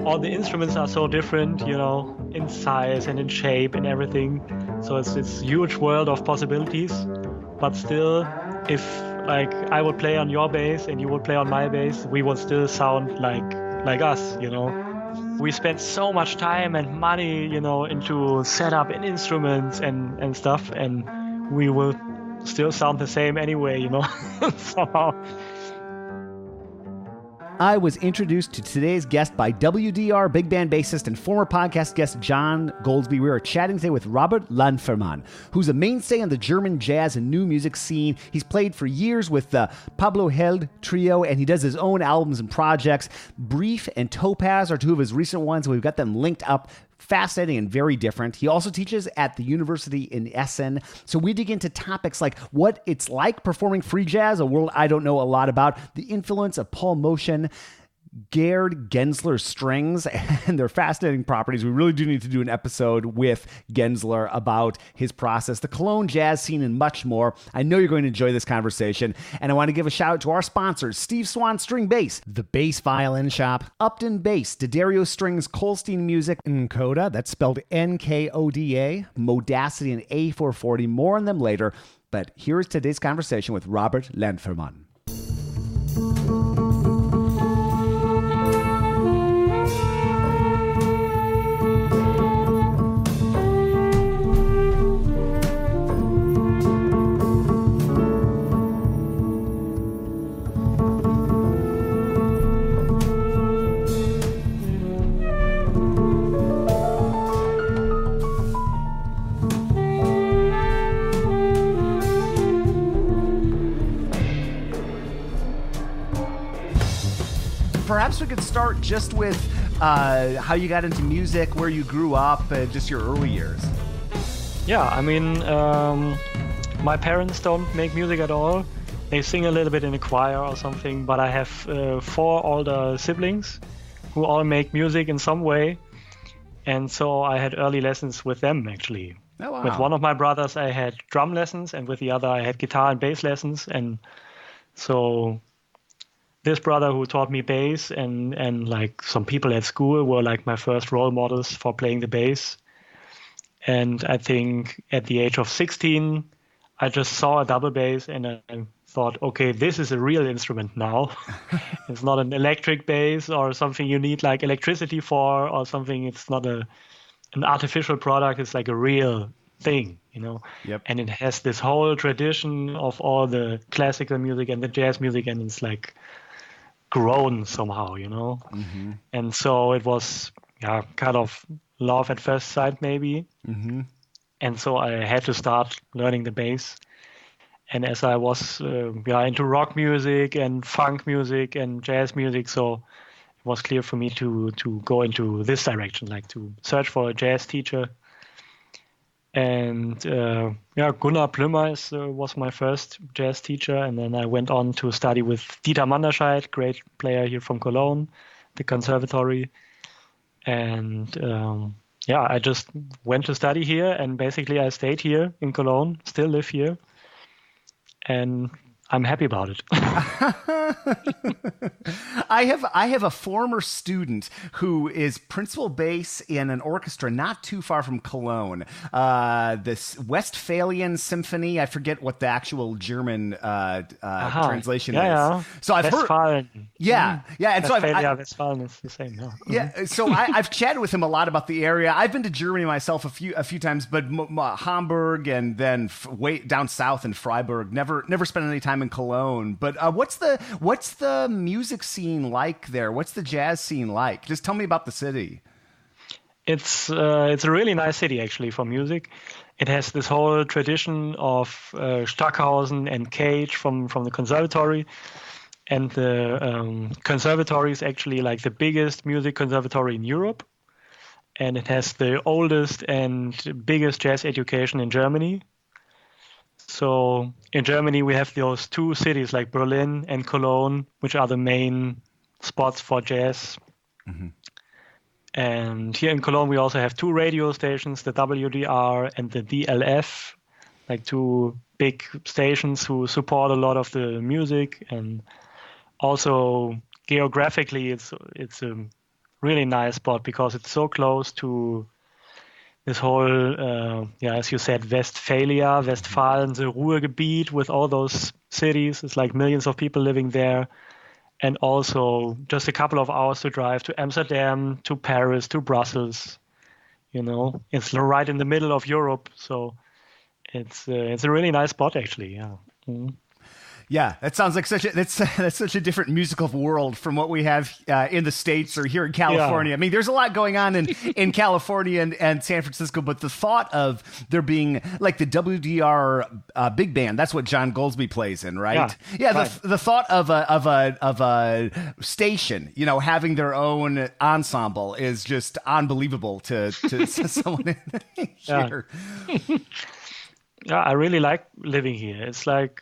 all the instruments are so different, in size and in shape and everything. So it's this huge world of possibilities. But still, if like I would play on your bass and you would play on my bass, we would still sound like us, We spent so much time and money, into setup and instruments and stuff, and we will still sound the same anyway, somehow. I was introduced to today's guest by WDR Big Band bassist and former podcast guest John Goldsby. We are chatting today with Robert Landfermann, who's a mainstay on the German jazz and new music scene. He's played for years with the Pablo Held Trio, and he does his own albums and projects. Brief and Topaz are two of his recent ones. We've got them linked up. Fascinating and very different. He also teaches at the university in Essen. So we dig into topics like what it's like performing free jazz, a world I don't know a lot about, the influence of Paul Motian, Gerd Gensler strings, and their fascinating properties. We really do need to do an episode with Gensler about his process, the Cologne jazz scene, and much more. I know you're going to enjoy this conversation, and I want to give a shout out to our sponsors, Steve Swan String Bass, The Bass Violin Shop, Upton Bass, D'Addario Strings, Colstein Music, Nkoda, that's spelled Nkoda, Modacity, and A440. More on them later, but here is today's conversation with Robert Landfermann. Perhaps we could start just with how you got into music, where you grew up, just your early years. Yeah, I mean, my parents don't make music at all. They sing a little bit in a choir or something, but I have 4 older siblings who all make music in some way. And so I had early lessons with them, actually. Oh, wow. With one of my brothers, I had drum lessons, and with the other, I had guitar and bass lessons. And so this brother who taught me bass and like some people at school were like my first role models for playing the bass. And I think at the age of 16, I just saw a double bass and I thought, okay, this is a real instrument now. It's not an electric bass or something you need like electricity for or something. It's not an artificial product. It's like a real thing, Yep. And it has this whole tradition of all the classical music and the jazz music, and it's like grown somehow, Mm-hmm. And so it was kind of love at first sight maybe. Mm-hmm. And so I had to start learning the bass. And as I was into rock music and funk music and jazz music, so it was clear for me to go into this direction, like to search for a jazz teacher. And Gunnar Plümmer was my first jazz teacher, and then I went on to study with Dieter Manderscheid, great player here from Cologne, the conservatory. And I just went to study here, and basically I stayed here in Cologne, still live here, and I'm happy about it. I have a former student who is principal bass in an orchestra not too far from Cologne. This Westphalian Symphony. I forget what the actual German translation is. Yeah. So I've Westphalen. heard. Yeah. And so Westphalen is the same. Yeah. Yeah. So I've chatted with him a lot about the area. I've been to Germany myself a few times, but Hamburg and then way down south in Freiburg. Never spent any time in Cologne. But what's the music scene like there? What's the jazz scene like? Just tell me about the city. It's a really nice city actually for music. It has this whole tradition of Stockhausen and Cage from the conservatory. And the conservatory is actually like the biggest music conservatory in Europe. And it has the oldest and biggest jazz education in Germany. So in Germany, we have those 2 cities like Berlin and Cologne, which are the main spots for jazz. Mm-hmm. And here in Cologne, we also have 2 radio stations, the WDR and the DLF, like 2 big stations who support a lot of the music. And also geographically, it's a really nice spot because it's so close to this whole, as you said, Westfalen, the Ruhrgebiet with all those cities. It's like millions of people living there. And also just a couple of hours to drive to Amsterdam, to Paris, to Brussels. It's right in the middle of Europe. So it's a really nice spot, actually. Yeah. Mm-hmm. Yeah, that sounds like that's such a different musical world from what we have in the States or here in California. Yeah. I mean, there's a lot going on in California and San Francisco, but the thought of there being like the WDR Big Band, that's what John Goldsby plays in, right? Yeah, right. The thought of a station, having their own ensemble is just unbelievable to someone here. Yeah, I really like living here. It's like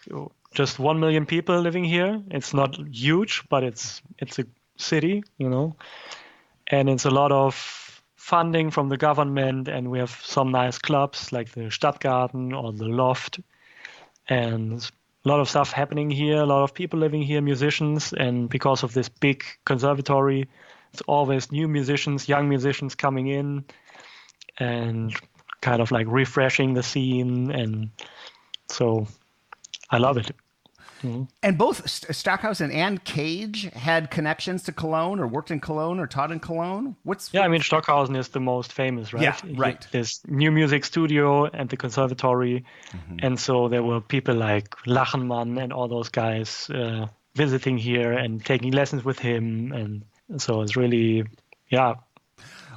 just 1 million people living here. It's not huge, but it's a city, and it's a lot of funding from the government, and we have some nice clubs like the Stadtgarten or the Loft, and a lot of stuff happening here, a lot of people living here, musicians, and because of this big conservatory, it's always new musicians, young musicians coming in and kind of like refreshing the scene, and so I love it. Mm-hmm. And both Stockhausen and Cage had connections to Cologne or worked in Cologne or taught in Cologne? I mean, Stockhausen is the most famous, right? Yeah, right. This new music studio and the conservatory. Mm-hmm. And so there were people like Lachenmann and all those guys visiting here and taking lessons with him. And so it's really, yeah.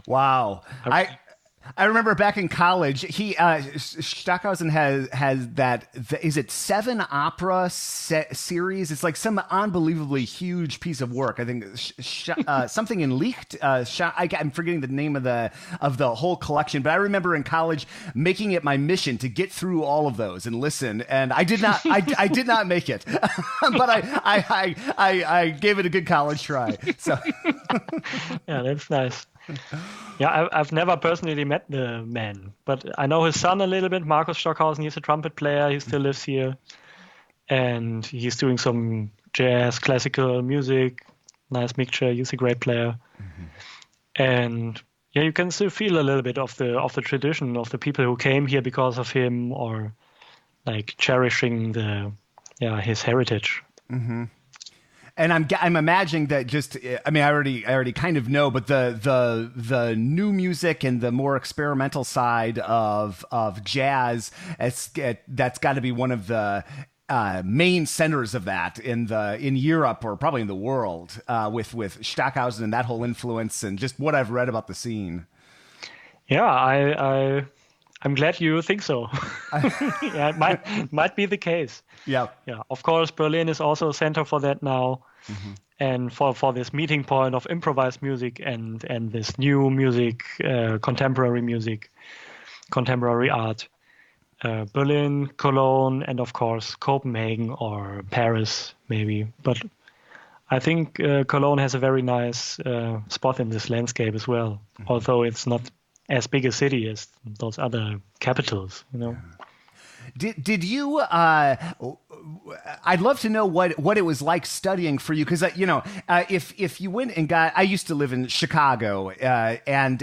Wow. I remember back in college, Stockhausen has that, is it 7 opera series? It's like some unbelievably huge piece of work. I think something in Licht. I'm forgetting the name of the whole collection, but I remember in college making it my mission to get through all of those and listen. And I did not, I did not make it, but I gave it a good college try. So yeah, that's nice. Yeah, I've never personally met the man, but I know his son a little bit, Markus Stockhausen. He's a trumpet player. He still lives here, and he's doing some jazz, classical music, nice mixture. He's a great player, and yeah, you can still feel a little bit of the tradition of the people who came here because of him, or like cherishing his heritage. Mm-hmm. And I'm imagining that I already kind of know, but the new music and the more experimental side of jazz, that's got to be one of the main centers of that in Europe or probably in the world, with Stockhausen and that whole influence and just what I've read about the scene. Yeah, I'm glad you think so. Yeah, it might be the case. Yeah. Yeah. Of course, Berlin is also a center for that now, and for this meeting point of improvised music and this new music, contemporary music, contemporary art. Berlin, Cologne, and of course Copenhagen or Paris, maybe. But I think Cologne has a very nice spot in this landscape as well, although it's not as big a city as those other capitals, Did you? I'd love to know what it was like studying for you, because if you went and I used to live in Chicago, and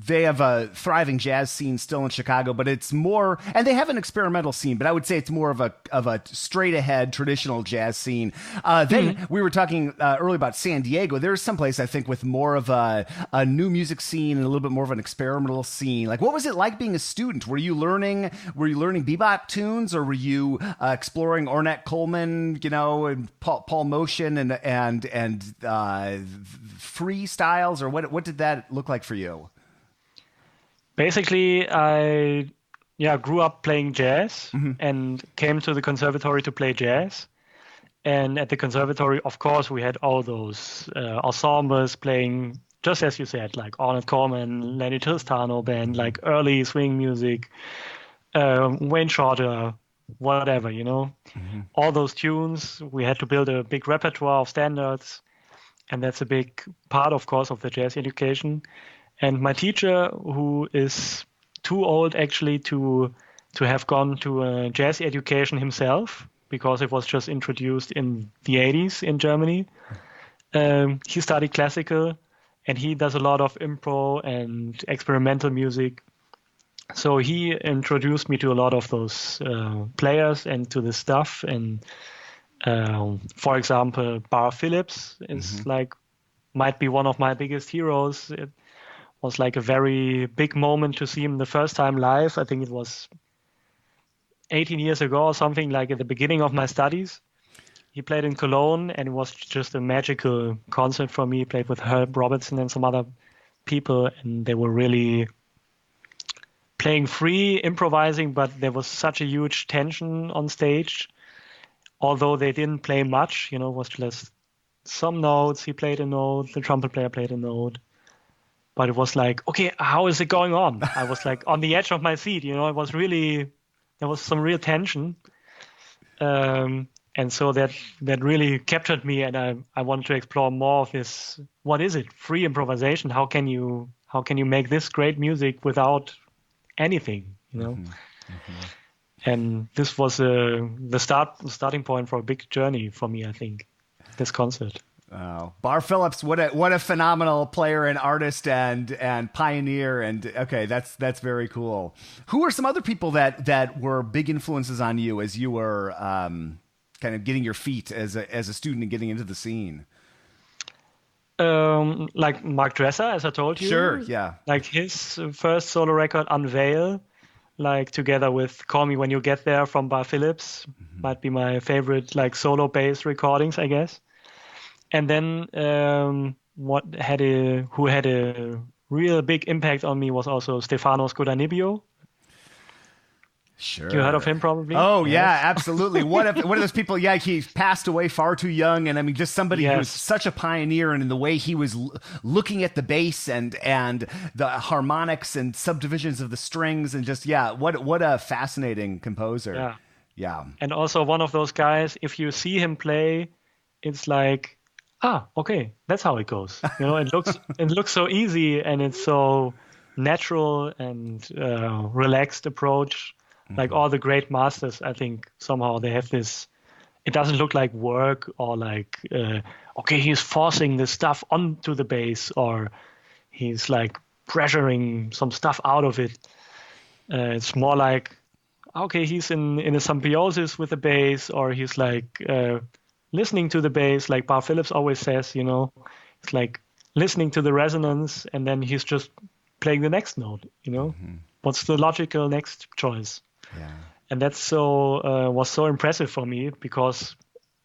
they have a thriving jazz scene still in Chicago, but it's more, and they have an experimental scene, but I would say it's more of a straight ahead traditional jazz scene. Then we were talking earlier about San Diego. There's someplace I think with more of a new music scene and a little bit more of an experimental scene. Like, what was it like being a student? Were you learning bebop tunes, or were you exploring Ornette Coleman, and Paul Motian and free styles, or what did that look like for you? Basically, I grew up playing jazz and came to the conservatory to play jazz. And at the conservatory, of course, we had all those ensembles playing, just as you said, like Ornette Coleman, Lenny Tristano band, like early swing music, Wayne Shorter, whatever, all those tunes. We had to build a big repertoire of standards, and that's a big part, of course, of the jazz education. And my teacher, who is too old actually to have gone to a jazz education himself, because it was just introduced in the 80s in Germany, he studied classical, and he does a lot of improv and experimental music. So he introduced me to a lot of those players and to the stuff. And for example, Bar Phillips is like might be one of my biggest heroes. It was like a very big moment to see him the first time live. I think it was 18 years ago or something, like at the beginning of my studies. He played in Cologne, and it was just a magical concert for me. He played with Herb Robertson and some other people, and they were really playing free, improvising, but there was such a huge tension on stage. Although they didn't play much, it was just some notes. He played a note, the trumpet player played a note. But it was like, okay, how is it going on? I was like on the edge of my seat, it was really, there was some real tension. And so that really captured me, and I wanted to explore more of this. What is it? Free improvisation. How can you make this great music without anything? And this was the starting point for a big journey for me, I think. This concert. Wow. Bar Phillips, what a phenomenal player and artist and pioneer. And okay, that's very cool. Who are some other people that were big influences on you as you were kind of getting your feet as a student and getting into the scene? Like Mark Dresser, as I told you. Sure, yeah. Like his first solo record, Unveil, like together with Call Me When You Get There from Bar Phillips, might be my favorite like solo bass recordings, I guess. And then who had a real big impact on me was also Stefano Scodanibio. Sure. You heard of him probably? Oh, yes. Yeah, absolutely. One of those people, yeah, he passed away far too young. And I mean, just somebody who was such a pioneer, and in the way he was looking at the bass and the harmonics and subdivisions of the strings, and just, what a fascinating composer. Yeah. Yeah. And also one of those guys, if you see him play, it's like, okay, that's how it goes. It looks so easy, and it's so natural and relaxed approach. Like all the great masters, I think somehow they have this. It doesn't look like work or like, okay, he's forcing this stuff onto the bass, or he's like pressuring some stuff out of it. It's more like, okay, he's in a symbiosis with the bass, or he's like listening to the bass, like Bar Phillips always says. It's like listening to the resonance, and then he's just playing the next note. What's the logical next choice? Yeah. And that's was so impressive for me, because,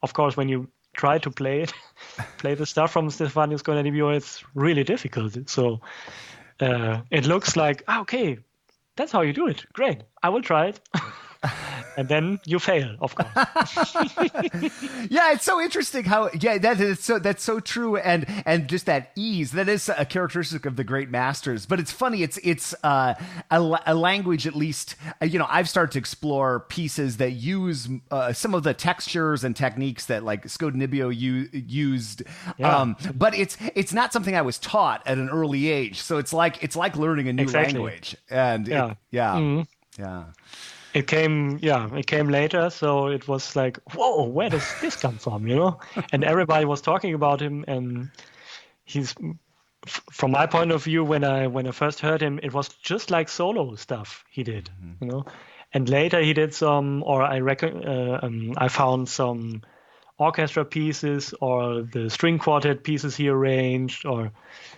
of course, when you try to play the stuff from Stefano Scodanibio, it's really difficult. So it looks like, okay, that's how you do it. Great, I will try it. And then you fail, of course. Yeah, it's so interesting how that's so true, and just that ease that is a characteristic of the great masters. But it's funny, it's a language, at least. I've started to explore pieces that use some of the textures and techniques that like Scodanibio used. Yeah. But it's not something I was taught at an early age. So it's like learning a new language. And yeah. It came later, so it was like, whoa, where does this come from, And everybody was talking about him, and he's, from my point of view, when I first heard him, it was just like solo stuff he did, And later he did some, or I found some orchestra pieces, or the string quartet pieces he arranged, or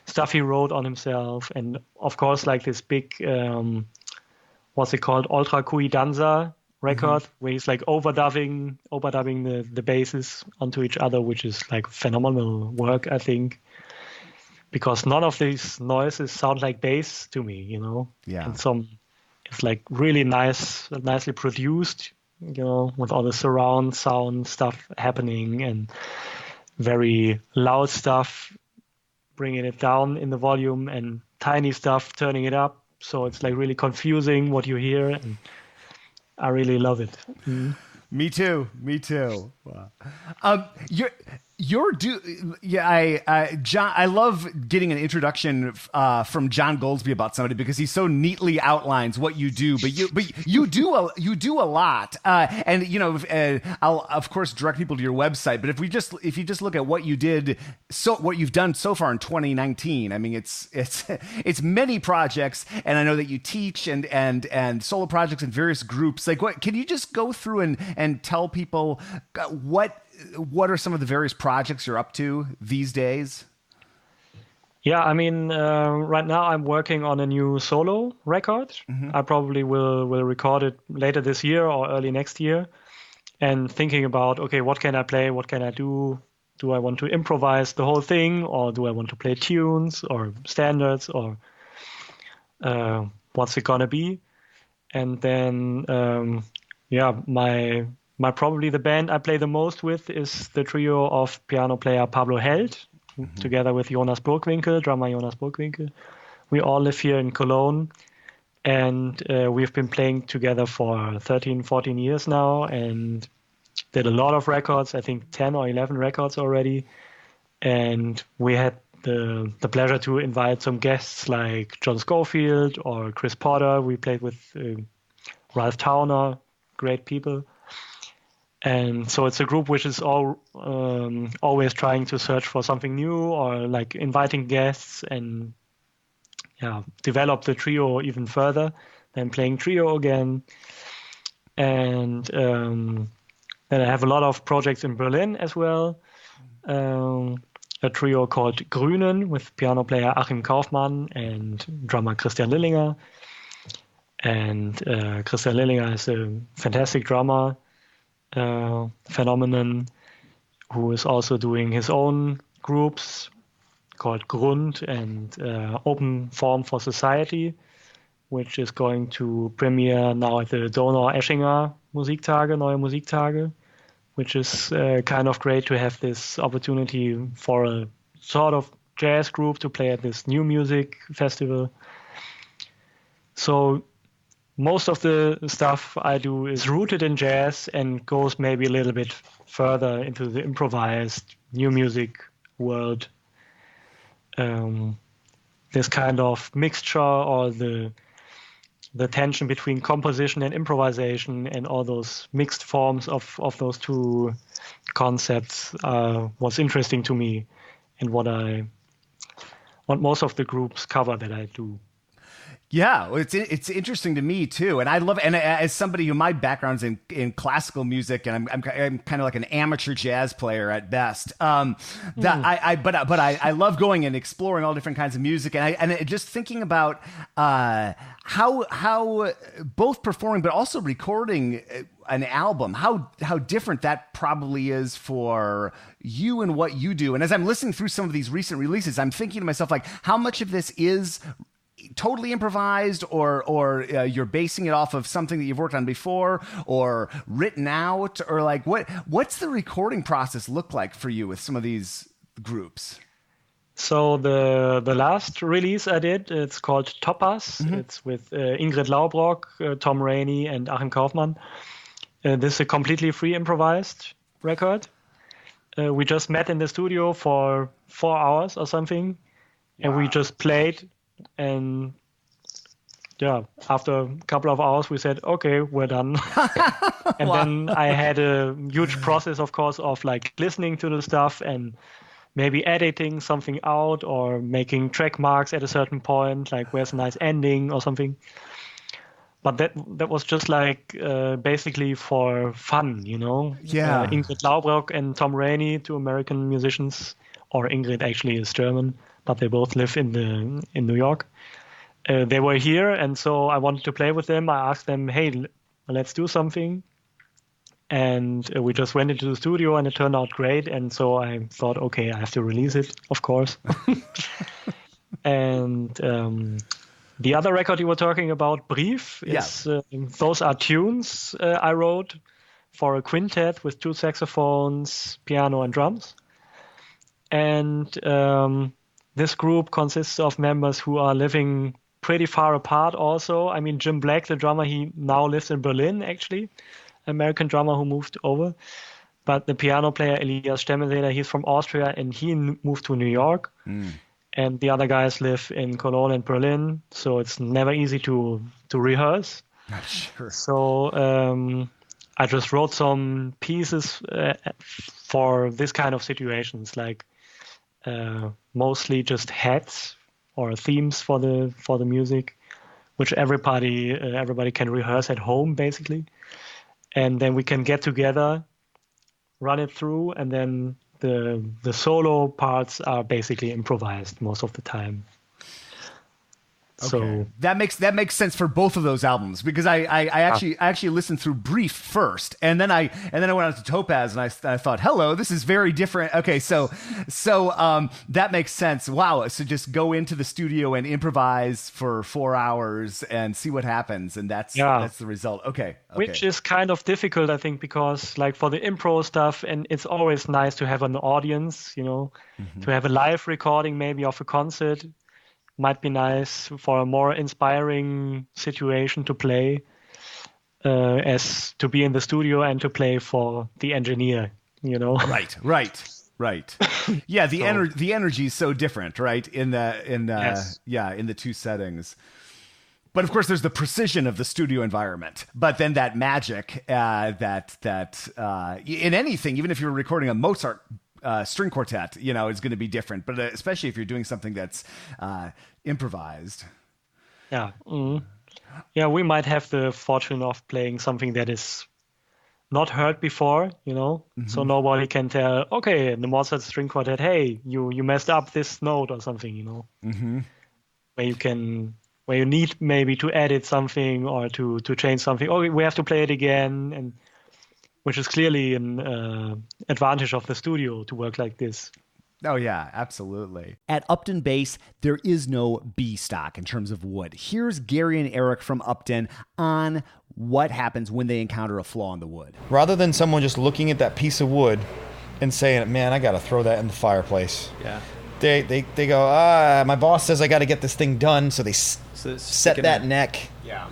stuff he wrote on himself, and of course, like this big. What's it called? Ultra Cui Danza record, where he's like overdubbing the basses onto each other, which is like phenomenal work, I think, because none of these noises sound like bass to me, Yeah. And it's like really nicely produced, with all the surround sound stuff happening and very loud stuff, bringing it down in the volume, and tiny stuff turning it up. So it's like really confusing what you hear, and I really love it. Me too. Wow. John, I love getting an introduction from John Goldsby about somebody because he so neatly outlines what you do. But you do a lot, and I'll of course direct people to your website. But if you just look at what you did, what you've done so far in 2019, I mean, it's many projects, and I know that you teach and solo projects in various groups. Like, what can you just go through and tell people what are some of the various projects you're up to these days? Yeah, I mean, right now I'm working on a new solo record. Mm-hmm. I probably will record it later this year or early next year. And thinking about, okay, what can I play? What can I do? Do I want to improvise the whole thing, or do I want to play tunes or standards, or what's it gonna be? And then, my probably the band I play the most with is the trio of piano player Pablo Held, mm-hmm. together with Jonas Burgwinkel, drummer Jonas Burgwinkel. We all live here in Cologne, and we've been playing together for 13, 14 years now, and did a lot of records, I think 10 or 11 records already. And we had the pleasure to invite some guests like John Scofield or Chris Potter. We played with Ralph Towner, great people. And so it's a group which is always trying to search for something new, or like inviting guests and develop the trio even further, then playing trio again. And then I have a lot of projects in Berlin as well. A trio called Grünen with piano player Achim Kaufmann and drummer Christian Lillinger. And Christian Lillinger is a fantastic drummer. Phenomenon, who is also doing his own groups called Grund and Open Form for Society, which is going to premiere now at the Donau-Eschinger Musiktage, Neue Musiktage, which is kind of great to have this opportunity for a sort of jazz group to play at this new music festival. So most of the stuff I do is rooted in jazz and goes maybe a little bit further into the improvised new music world. This kind of mixture, or the tension between composition and improvisation and all those mixed forms of those two concepts was interesting to me, and what most of the groups cover that I do. Yeah, well, it's interesting to me too, and I love. And as somebody who my background's in classical music, and I'm kind of like an amateur jazz player at best. I love going and exploring all different kinds of music, and just thinking about how both performing but also recording an album, how different that probably is for you and what you do. And as I'm listening through some of these recent releases, I'm thinking to myself, like, how much of this is totally improvised, or you're basing it off of something that you've worked on before, or written out, or like what's the recording process look like for you with some of these groups? So the last release I did, it's called Topaz. Mm-hmm. It's with Ingrid Laubrock, Tom Rainey, and Achim Kaufmann. This is a completely free improvised record. We just met in the studio for 4 hours or something, and we just played. And after a couple of hours, we said, okay, we're done. And then I had a huge process, of course, of like listening to the stuff and maybe editing something out, or making track marks at a certain point, like where's a nice ending or something. But that was just like basically for fun, Yeah. Ingrid Laubrock and Tom Rainey, 2 American musicians, or Ingrid actually is German, but they both live in New York. They were here, and so I wanted to play with them. I asked them, hey, let's do something. And we just went into the studio, and it turned out great. And so I thought, okay, I have to release it, of course. And the other record you were talking about, Brief, is those are tunes I wrote for a quintet with 2 saxophones, piano, and drums. And this group consists of members who are living pretty far apart also. I mean, Jim Black, the drummer, he now lives in Berlin, actually. American drummer who moved over. But the piano player, Elias Stemmeleder, he's from Austria, and he moved to New York. And the other guys live in Cologne and Berlin, so it's never easy to rehearse. Sure. So I just wrote some pieces for this kind of situations, like mostly just heads or themes for the music, which everybody can rehearse at home basically, and then we can get together, run it through, and then the solo parts are basically improvised most of the time. Okay. So that makes sense for both of those albums, because I actually listened through Brief first, and then I went on to Topaz, and I thought, hello, this is very different. Okay, so that makes sense. Wow. So just go into the studio and improvise for 4 hours and see what happens, and that's the result. Okay. Which is kind of difficult, I think, because like for the improv stuff, and it's always nice to have an audience, to have a live recording maybe of a concert. Might be nice for a more inspiring situation to play, as to be in the studio and to play for the engineer, Right. Yeah, the energy is so different, right? In the two settings. But of course, there's the precision of the studio environment. But then that magic that in anything, even if you're recording a Mozart string quartet, is going to be different, but especially if you're doing something that's improvised. Yeah. Yeah, we might have the fortune of playing something that is not heard before, so nobody can tell, okay, the Mozart string quartet, hey, you messed up this note or something, where you need maybe to edit something or to change something. Oh, we have to play it again, and which is clearly an advantage of the studio to work like this. Oh, yeah, absolutely. At Upton Bass, there is no B stock in terms of wood. Here's Gary and Eric from Upton on what happens when they encounter a flaw in the wood. Rather than someone just looking at that piece of wood and saying, man, I got to throw that in the fireplace. Yeah. They go, my boss says I got to get this thing done, so they set that neck. Yeah.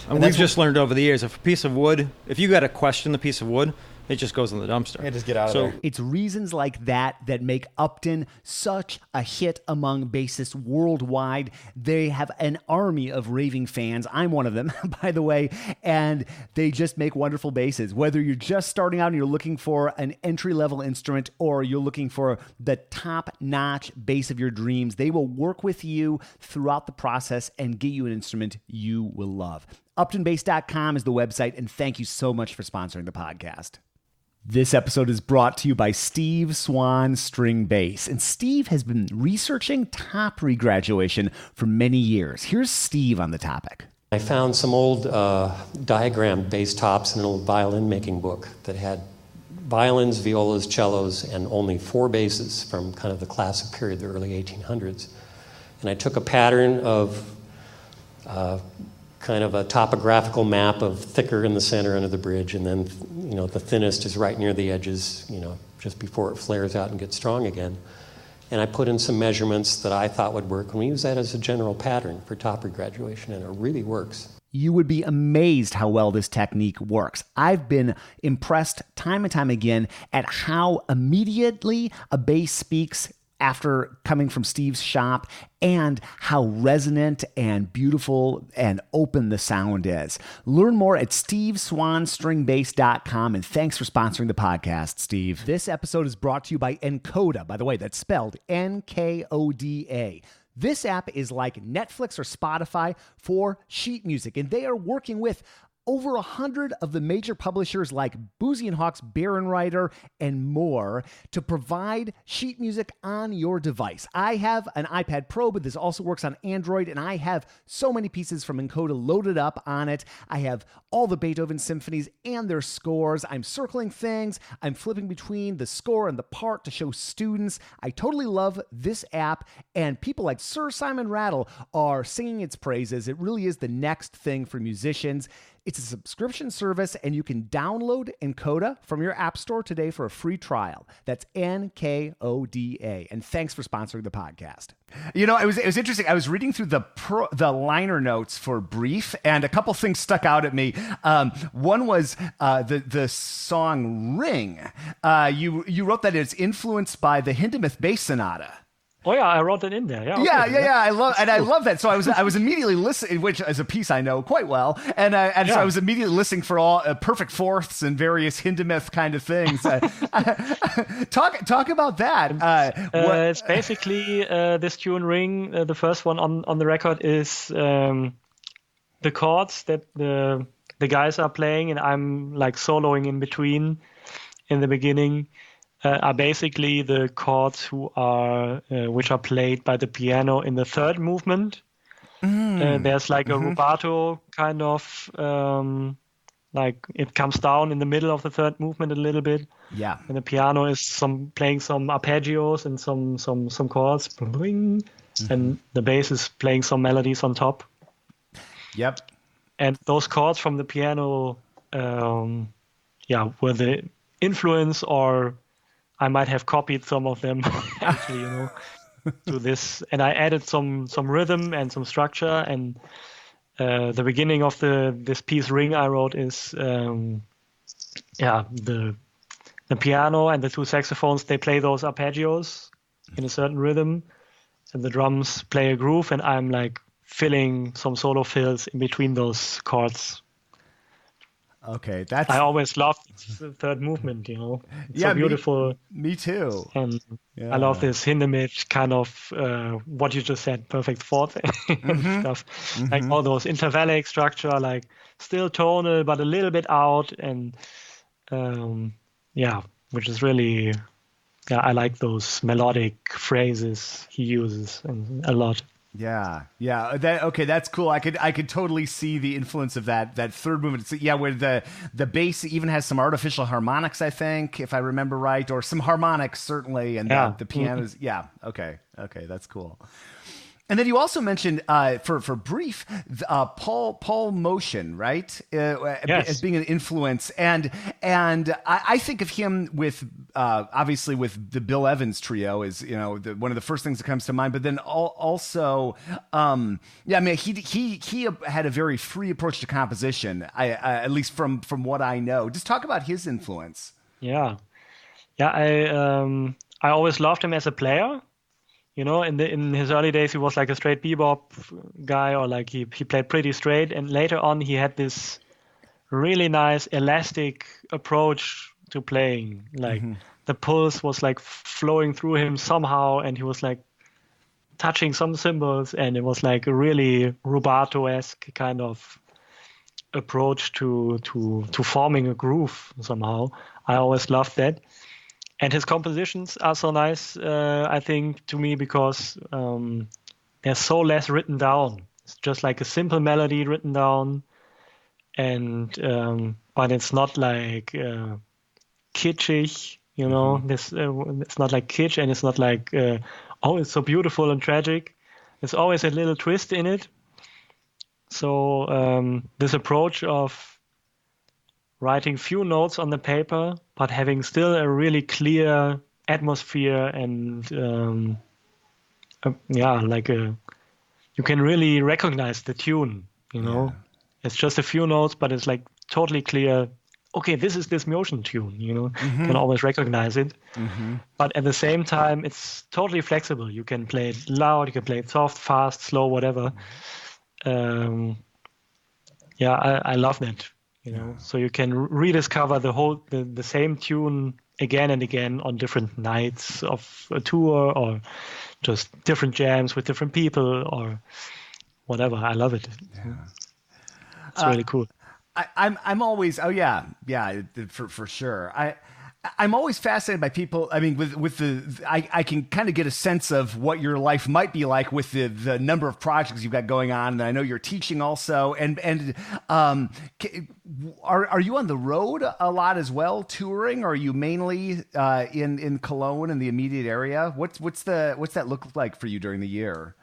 And we've just learned over the years, if you got to question the piece of wood, it just goes in the dumpster. Yeah, just get out of there. It's reasons like that make Upton such a hit among bassists worldwide. They have an army of raving fans. I'm one of them, by the way, and they just make wonderful basses. Whether you're just starting out and you're looking for an entry-level instrument, or you're looking for the top-notch bass of your dreams, they will work with you throughout the process and get you an instrument you will love. UptonBass.com is the website, and thank you so much for sponsoring the podcast. This episode is brought to you by Steve Swan String Bass. And Steve has been researching top regraduation for many years. Here's Steve on the topic. I found some old diagrammed bass tops in an old violin making book that had violins, violas, cellos, and only 4 basses from kind of the classic period, the early 1800s. And I took a pattern of kind of a topographical map of thicker in the center under the bridge, and then the thinnest is right near the edges, just before it flares out and gets strong again. And I put in some measurements that I thought would work, and we use that as a general pattern for top regraduation, and it really works. You would be amazed how well this technique works. I've been impressed time and time again at how immediately a bass speaks after coming from Steve's shop, and how resonant and beautiful and open the sound is. Learn more at steveswanstringbass.com, and thanks for sponsoring the podcast, Steve. This episode is brought to you by Encoda. By the way, that's spelled Nkoda. This app is like Netflix or Spotify for sheet music, and they are working with over 100 of the major publishers like Boozy and Hawkes, Baronwriter, and more to provide sheet music on your device. I have an iPad Pro, but this also works on Android, and I have so many pieces from Encoda loaded up on it. I have all the Beethoven symphonies and their scores. I'm circling things. I'm flipping between the score and the part to show students. I totally love this app, and people like Sir Simon Rattle are singing its praises. It really is the next thing for musicians. It's a subscription service, and you can download Encoda from your app store today for a free trial. That's Nkoda. And thanks for sponsoring the podcast. You know, it was interesting. I was reading through the liner notes for Brief, and a couple things stuck out at me. One was the song "Ring." You wrote that it's influenced by the Hindemith bass sonata. Oh yeah, I wrote it in there. Yeah, okay. I love that. So I was immediately listening, which is a piece I know quite well, and so I was immediately listening for all perfect fourths and various Hindemith kind of things. Talk about that. It's basically this tune "Ring." The first one on the record is the chords that the guys are playing, and I'm like soloing in between in the beginning. Are basically the chords which are played by the piano in the third movement. There's like a rubato kind of like it comes down in the middle of the third movement a little bit. Yeah, and the piano is playing some arpeggios and some chords, and the bass is playing some melodies on top. Yep, and those chords from the piano, were the influence, or I might have copied some of them actually, to this. And I added some rhythm and some structure. And the beginning of this piece "Ring" I wrote is the piano and the two saxophones. They play those arpeggios in a certain rhythm, and the drums play a groove. And I'm like filling some solo fills in between those chords. Okay, I always loved the third movement, It's so beautiful. Me too. And I love this Hindemith kind of, what you just said, perfect fourth stuff. Like all those intervallic structure, like still tonal, but a little bit out. And which is really, I like those melodic phrases he uses a lot. Yeah. That's cool. I could totally see the influence of that third movement. Where the bass even has some artificial harmonics, I think, if I remember right, or some harmonics certainly, and the pianos. Okay, that's cool. And then you also mentioned for Brief, Paul Motian, right? Yes. As being an influence, and I think of him with obviously with the Bill Evans trio is one of the first things that comes to mind. But then also, he had a very free approach to composition. At least from what I know. Just talk about his influence. I always loved him as a player. In his early days, he was like a straight bebop guy, or like he played pretty straight. And later on, he had this really nice elastic approach to playing. Like the pulse was like flowing through him somehow, and he was like touching some cymbals, and it was like a really rubato-esque kind of approach to forming a groove somehow. I always loved that. And his compositions are so nice, I think, to me, because they're so less written down. It's just like a simple melody written down, and but it's not like kitschy, it's not like kitsch, and it's not like it's so beautiful and tragic. There's always a little twist in it. So this approach of writing few notes on the paper, but having still a really clear atmosphere, and you can really recognize the tune. It's just a few notes, but it's like totally clear. Okay, this is this Motian tune. You can always recognize it. But at the same time, it's totally flexible. You can play it loud, you can play it soft, fast, slow, whatever. I love that. So you can rediscover the same tune again and again on different nights of a tour, or just different jams with different people, or whatever. I love it. It's really cool. I'm always for sure. I'm always fascinated by people. I mean, I can kind of get a sense of what your life might be like with the number of projects you've got going on, and I know you're teaching also. And are you on the road a lot as well, touring, or are you mainly in Cologne and the immediate area? What's that look like for you during the year?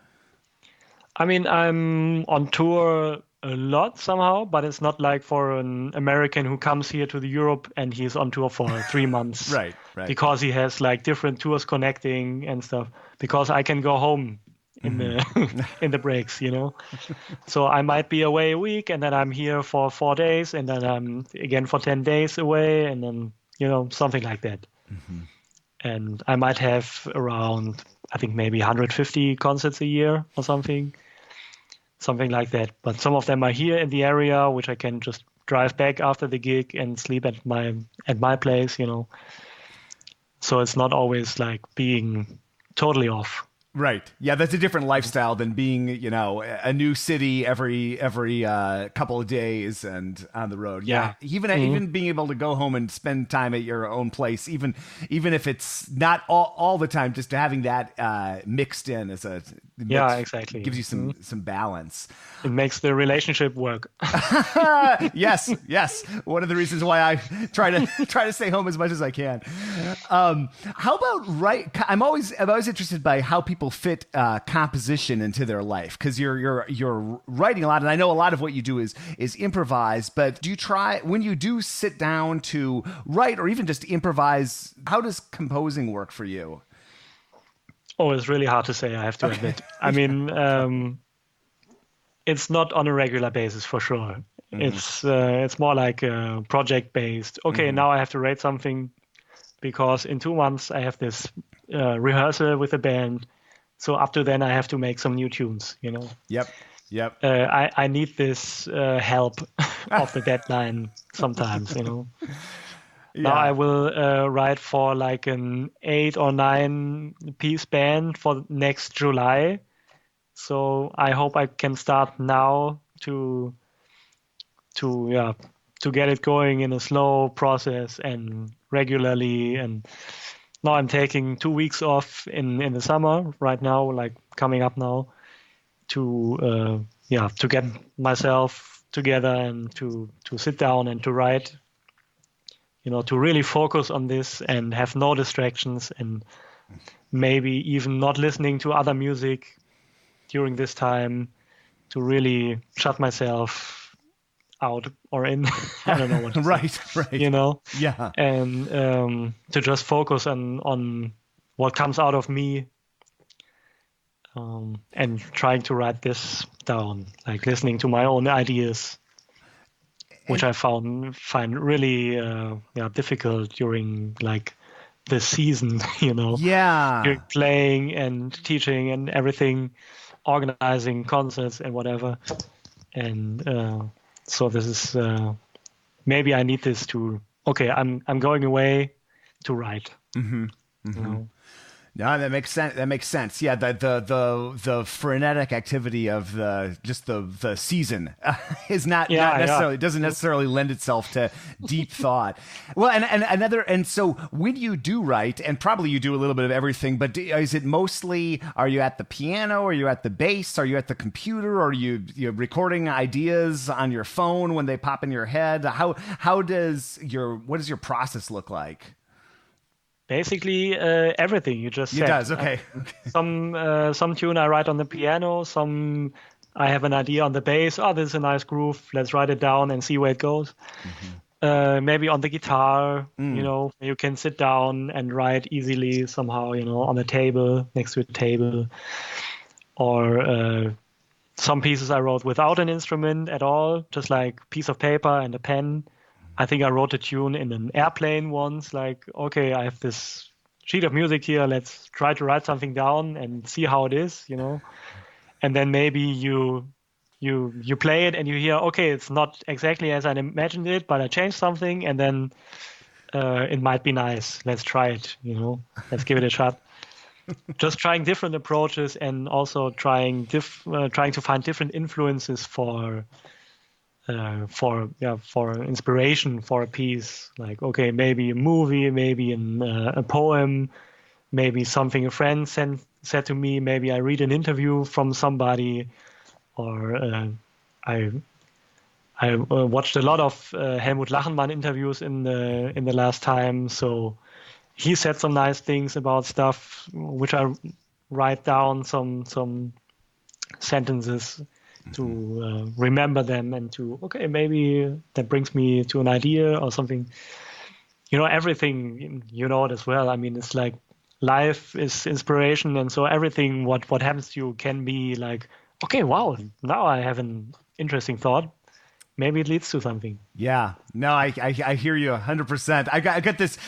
I mean, I'm on tour a lot somehow, but it's not like for an American who comes here to the Europe and he's on tour for 3 months. Right. Because he has like different tours connecting and stuff. Because I can go home in the in the breaks, So I might be away a week, and then I'm here for 4 days, and then I'm again for 10 days away, and then something like that. And I might have around, I think maybe 150 concerts a year or something like that. But some of them are here in the area, which I can just drive back after the gig and sleep at my place, So it's not always like being totally off. Right. Yeah, that's a different lifestyle than being, a new city every couple of days and on the road. Yeah. Even being able to go home and spend time at your own place, even if it's not all the time, just having that mixed in as exactly. Gives you some balance. It makes the relationship work. Yes. One of the reasons why I try to stay home as much as I can. How about I'm always interested by how people fit composition into their life, because you're writing a lot, and I know a lot of what you do is improvise. But do you try, when you do sit down to write or even just improvise, how does composing work for you? Oh, it's really hard to say, I have to admit. I mean, it's not on a regular basis for sure. It's more like project based. Okay, now I have to write something because in 2 months I have this rehearsal with the band. So up to then I have to make some new tunes, Yep. I need this help of the deadline sometimes, Yeah. Now I will write for like an 8 or 9 piece band for next July. So I hope I can start now to get it going in a slow process and regularly. And now I'm taking 2 weeks off in the summer right now, like coming up now, to get myself together and to sit down and to write, to really focus on this and have no distractions, and maybe even not listening to other music during this time, to really shut myself out or in. I don't know what to right. say, Yeah. And to just focus on what comes out of me, and trying to write this down, like listening to my own ideas, which I find really difficult during like the season, Yeah. You're playing and teaching and everything, organizing concerts and whatever. And so this is maybe I need this to, I'm going away to write. No, that makes sense. Yeah, the frenetic activity of the season is not necessarily doesn't necessarily lend itself to deep thought. Well, and so when you do write, and probably you do a little bit of everything, but is it mostly, are you at the piano, are you at the bass, are you at the computer, or are you recording ideas on your phone when they pop in your head? What does your process look like? Basically, everything you just said. It does, okay. Some tune I write on the piano, some I have an idea on the bass. Oh, this is a nice groove. Let's write it down and see where it goes. Maybe on the guitar, you can sit down and write easily somehow, on a table, next to a table. Or some pieces I wrote without an instrument at all, just like piece of paper and a pen. I think I wrote a tune in an airplane once, like, okay, I have this sheet of music here, let's try to write something down and see how it is, And then maybe you play it and you hear, okay, it's not exactly as I imagined it, but I changed something, and then it might be nice. Let's try it, Let's give it a shot. Just trying different approaches, and also trying to find different influences for inspiration for a piece, like, okay, maybe a movie, maybe a poem, maybe something a friend said to me, maybe I read an interview from somebody, or I watched a lot of Helmut Lachenmann interviews in the last time, so he said some nice things about stuff, which I write down some sentences remember them and to, okay, maybe that brings me to an idea or something. Everything, it as well. I mean, it's like life is inspiration. And so everything, what happens to you can be like, okay, wow, now I have an interesting thought. Maybe it leads to something. Yeah, no, I hear you 100%. I got this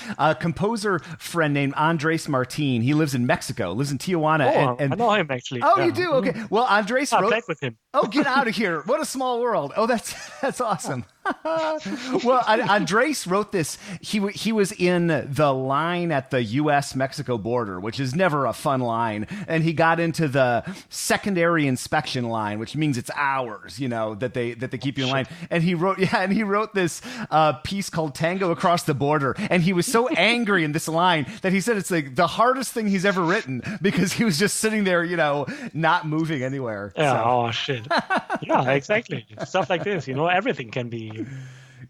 composer friend named Andres Martin. He lives in Mexico, lives in Tijuana. Oh, and I know him actually. Oh, yeah. You do? Okay. Well, Andres I played with him. Oh, get out of here! What a small world. Oh, that's awesome. Well, Andres wrote this. He was in the line at the U.S.-Mexico border, which is never a fun line, and he got into the secondary inspection line, which means it's hours, that they keep you in line. And he wrote this piece called "Tango Across the Border," and he was so angry in this line that he said it's like the hardest thing he's ever written because he was just sitting there, not moving anywhere. Yeah. So. Oh shit. Yeah, exactly. Stuff like this, everything can be.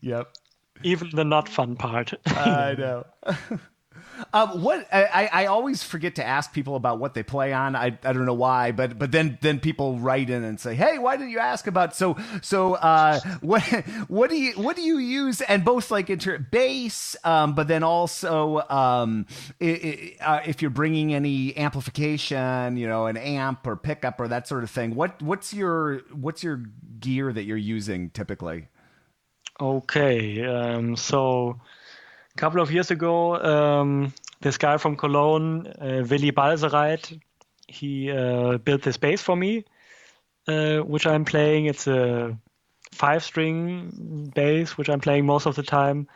Yep. Even the not fun part. I know. What I always forget to ask people about what they play on. I don't know why, but then people write in and say, "Hey, why didn't you ask about so what do you use?" And both like bass, but then also if you're bringing any amplification, an amp or pickup or that sort of thing. What's your gear that you're using typically? Okay, so a couple of years ago, this guy from Cologne, Willy Balsereit, he built this bass for me, which I'm playing. It's a 5-string bass, which I'm playing most of the time,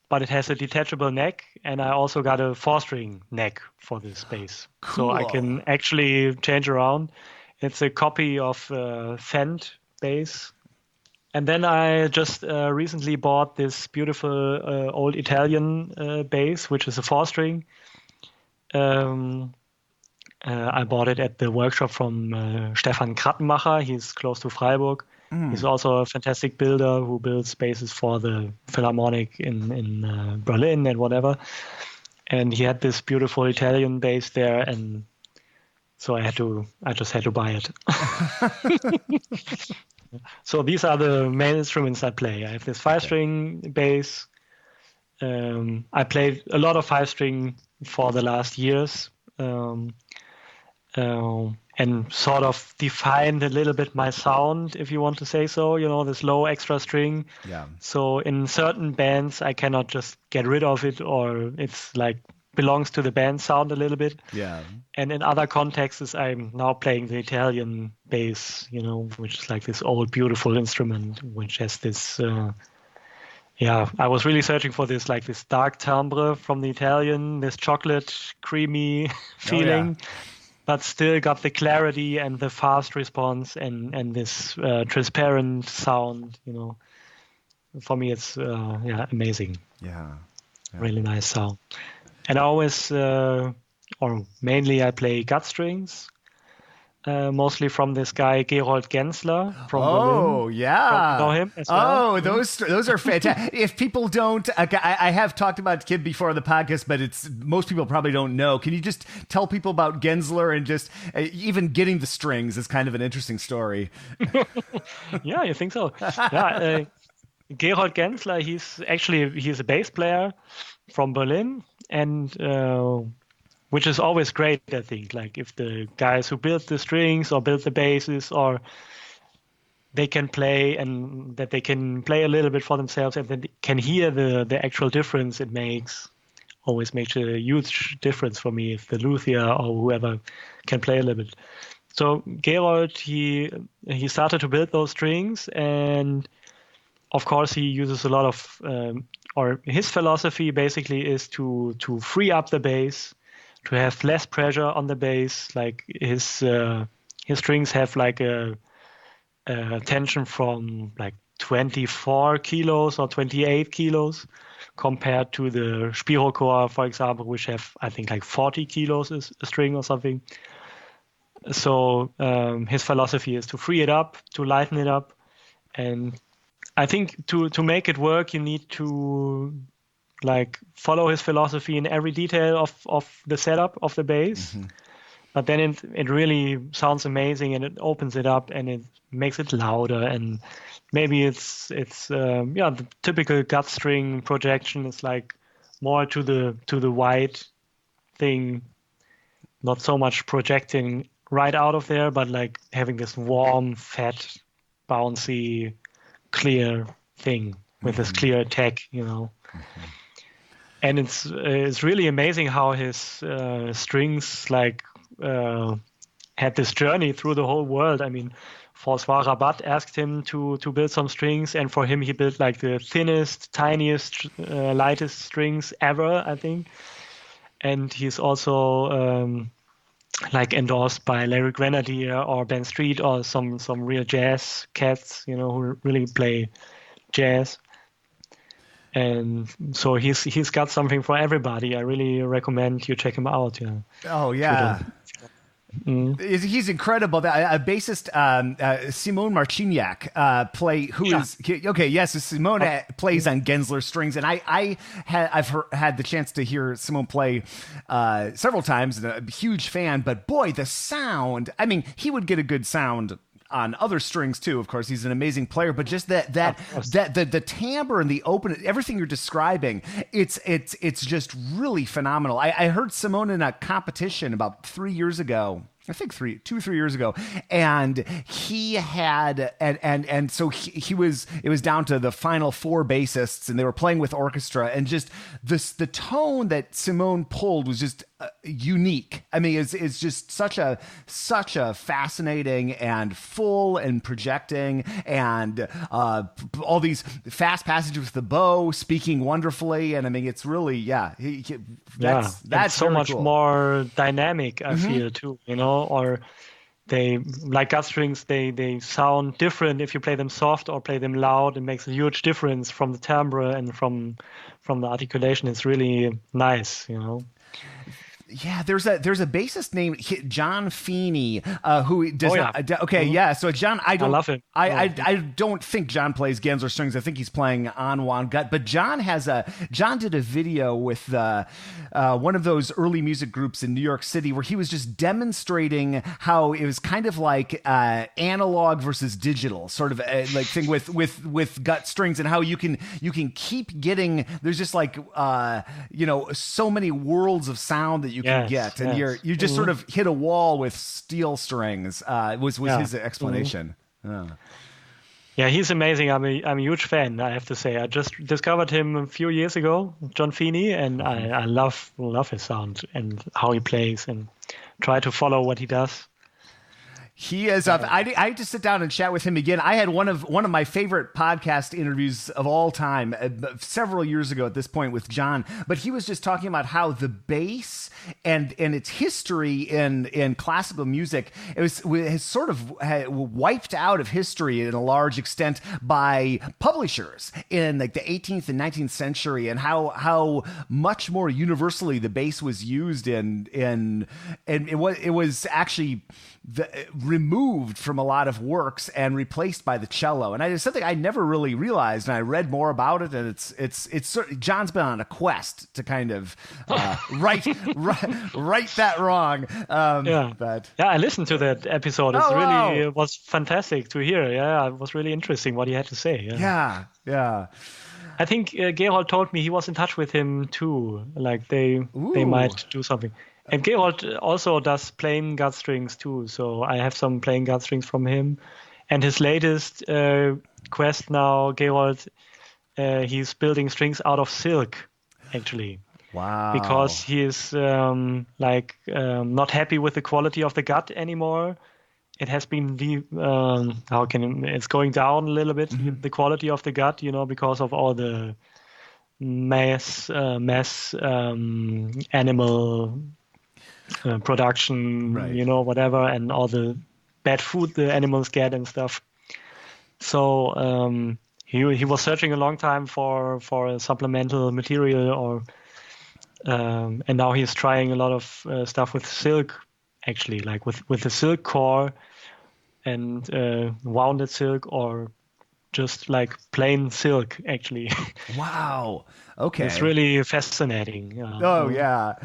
but it has a detachable neck, and I also got a 4-string neck for this bass. Cool. So I can actually change around. It's a copy of Fend bass. And then I just recently bought this beautiful old Italian bass, which is a 4-string. I bought it at the workshop from Stefan Krattenmacher. He's close to Freiburg. He's also a fantastic builder who builds basses for the Philharmonic in Berlin and whatever. And he had this beautiful Italian bass there, and so I just had to buy it. So these are the main instruments I play. I have this 5-string bass. I played a lot of 5-string for the last years, and sort of defined a little bit my sound, if you want to say so. This low extra string. Yeah. So in certain bands, I cannot just get rid of it, or it's like belongs to the band sound a little bit. Yeah. And in other contexts, I'm now playing the Italian bass, which is like this old, beautiful instrument, which has this, I was really searching for this, like this dark timbre from the Italian, this chocolate, creamy feeling, but still got the clarity and the fast response and this transparent sound, For me, it's, amazing. Yeah. Really nice sound. And I always, or mainly I play gut strings, mostly from this guy, Gerold Gensler from Berlin. Oh, yeah. You know him as well? Oh, those are fantastic. If people don't, I have talked about Kid before on the podcast, but most people probably don't know. Can you just tell people about Gensler and just even getting the strings is kind of an interesting story. Yeah, you think so? Yeah, Gerold Gensler, he's a bass player from Berlin, and which is always great, I think. Like if the guys who build the strings or build the basses, or they can play, and that they can play a little bit for themselves, and then can hear the actual difference it makes. Always makes a huge difference for me if the luthier or whoever can play a little bit. So Gerold, he started to build those strings, and of course he uses a lot of or his philosophy basically is to free up the bass, to have less pressure on the bass. Like his strings have like a tension from like 24 kilos or 28 kilos compared to the Spirochor, for example, which have, I think, like 40 kilos a string or something. So his philosophy is to free it up, to lighten it up, and I think to make it work, you need to like follow his philosophy in every detail of the setup of the bass. but then it really sounds amazing, and it opens it up and it makes it louder. And maybe it's the typical gut string projection is like more to the wide thing, not so much projecting right out of there, but like having this warm, fat, bouncy, clear thing with this clear attack, And it's really amazing how his strings had this journey through the whole world. I mean, François Rabat asked him to build some strings, and for him he built like the thinnest, tiniest, lightest strings ever, I think. And he's also endorsed by Larry Grenadier or Ben Street or some real jazz cats, who really play jazz. And so he's got something for everybody. I really recommend you check him out. Yeah. Oh yeah. He's incredible. A bassist, Simone Marciniak, Simone plays on Gensler strings, and I've had the chance to hear Simone play several times, and a huge fan. But boy, the sound! I mean, he would get a good sound on other strings too. Of course, he's an amazing player, but just the timbre and the open, everything you're describing, it's just really phenomenal. I heard Simone in a competition about 3 years ago. I think 2 or 3 years ago, and he had and so it was down to the final 4 bassists, and they were playing with orchestra, and just the tone that Simone pulled was just unique. I mean, it's just such a fascinating and full and projecting, and all these fast passages with the bow, speaking wonderfully, and I mean, it's really that's so much cool. More dynamic. I feel too, or they like gut strings. They sound different if you play them soft or play them loud. It makes a huge difference from the timbre and from the articulation. It's really nice, Yeah, there's a bassist named John Feeney who does. So John, I love him. I don't think John plays Gensler strings. I think he's playing on Juan Gut. But John did a video with one of those early music groups in New York City where he was just demonstrating how it was kind of like analog versus digital sort of like thing with gut strings, and how you can keep getting. There's just like so many worlds of sound that you can get, and you just sort of hit a wall with steel strings. Was his explanation? Yeah, he's amazing. I'm a huge fan, I have to say. I just discovered him a few years ago, John Feeney, and I love his sound and how he plays, and try to follow what he does. He is. I had to sit down and chat with him again. I had one of my favorite podcast interviews of all time several years ago at this point with John. But he was just talking about how the bass and its history in classical music has sort of wiped out of history in a large extent by publishers in like the 18th and 19th century, and how much more universally the bass was used and it was actually removed from a lot of works and replaced by the cello. And it's something I never really realized, and I read more about it, and it's John's been on a quest to kind of right that wrong. I listened to that episode. It was fantastic to hear. Yeah, it was really interesting what he had to say. Yeah. I think Gerold told me he was in touch with him too. Like they might do something. And Gerold also does plain gut strings too, so I have some plain gut strings from him. And his latest quest now, Gerold, he's building strings out of silk, actually. Wow. Because he is not happy with the quality of the gut anymore. It has been it's going down a little bit, the quality of the gut, because of all the mass animal production, right. Whatever, and all the bad food the animals get and stuff. So he was searching a long time for a supplemental material, and now he's trying a lot of stuff with silk, actually, like with the silk core and wounded silk, or just like plain silk, actually. Wow. Okay. It's really fascinating. Oh, yeah.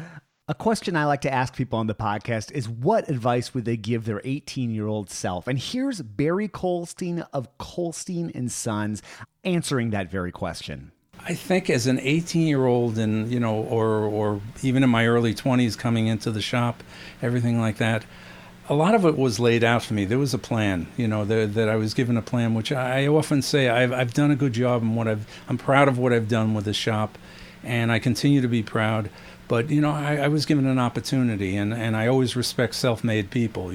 A question I like to ask people on the podcast is what advice would they give their 18-year-old self? And here's Barry Kolstein of Kolstein and Sons answering that very question. I think as an 18-year-old and, or even in my early 20s coming into the shop, everything like that, a lot of it was laid out for me. There was a plan, that I was given a plan, which I often say I've done a good job in I'm proud of what I've done with the shop, and I continue to be proud. But, I was given an opportunity, and I always respect self-made people,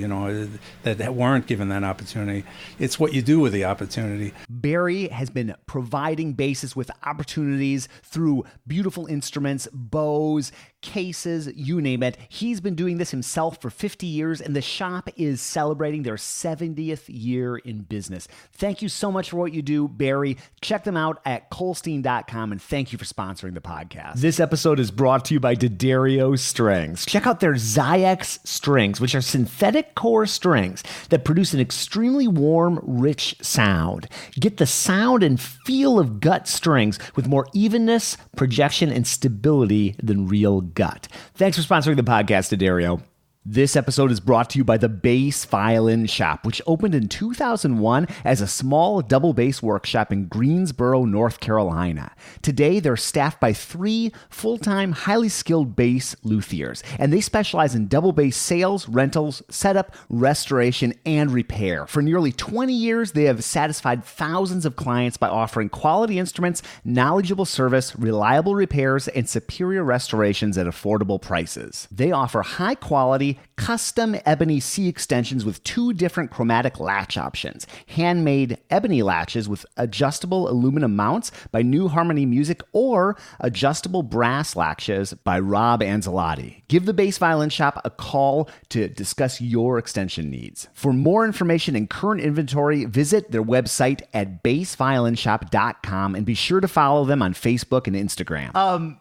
that weren't given that opportunity. It's what you do with the opportunity. Barry has been providing bassists with opportunities through beautiful instruments, bows, cases, you name it. He's been doing this himself for 50 years, and the shop is celebrating their 70th year in business. Thank you so much for what you do, Barry. Check them out at Kolstein.com, and thank you for sponsoring the podcast. This episode is brought to you by D'Addario Strings. Check out their Zyex strings, which are synthetic core strings that produce an extremely warm, rich sound. Get the sound and feel of gut strings with more evenness, projection, and stability than real gut. Thanks for sponsoring the podcast, D'Addario. This episode is brought to you by the Bass Violin Shop, which opened in 2001 as a small double bass workshop in Greensboro, North Carolina. Today, they're staffed by 3 full-time, highly skilled bass luthiers, and they specialize in double bass sales, rentals, setup, restoration, and repair. For nearly 20 years, they have satisfied thousands of clients by offering quality instruments, knowledgeable service, reliable repairs, and superior restorations at affordable prices. They offer high-quality, custom ebony C extensions with 2 different chromatic latch options. Handmade ebony latches with adjustable aluminum mounts by New Harmony Music, or adjustable brass latches by Rob Anzalotti. Give the Bass Violin Shop a call to discuss your extension needs. For more information and current inventory, visit their website at bassviolinshop.com, and be sure to follow them on Facebook and Instagram.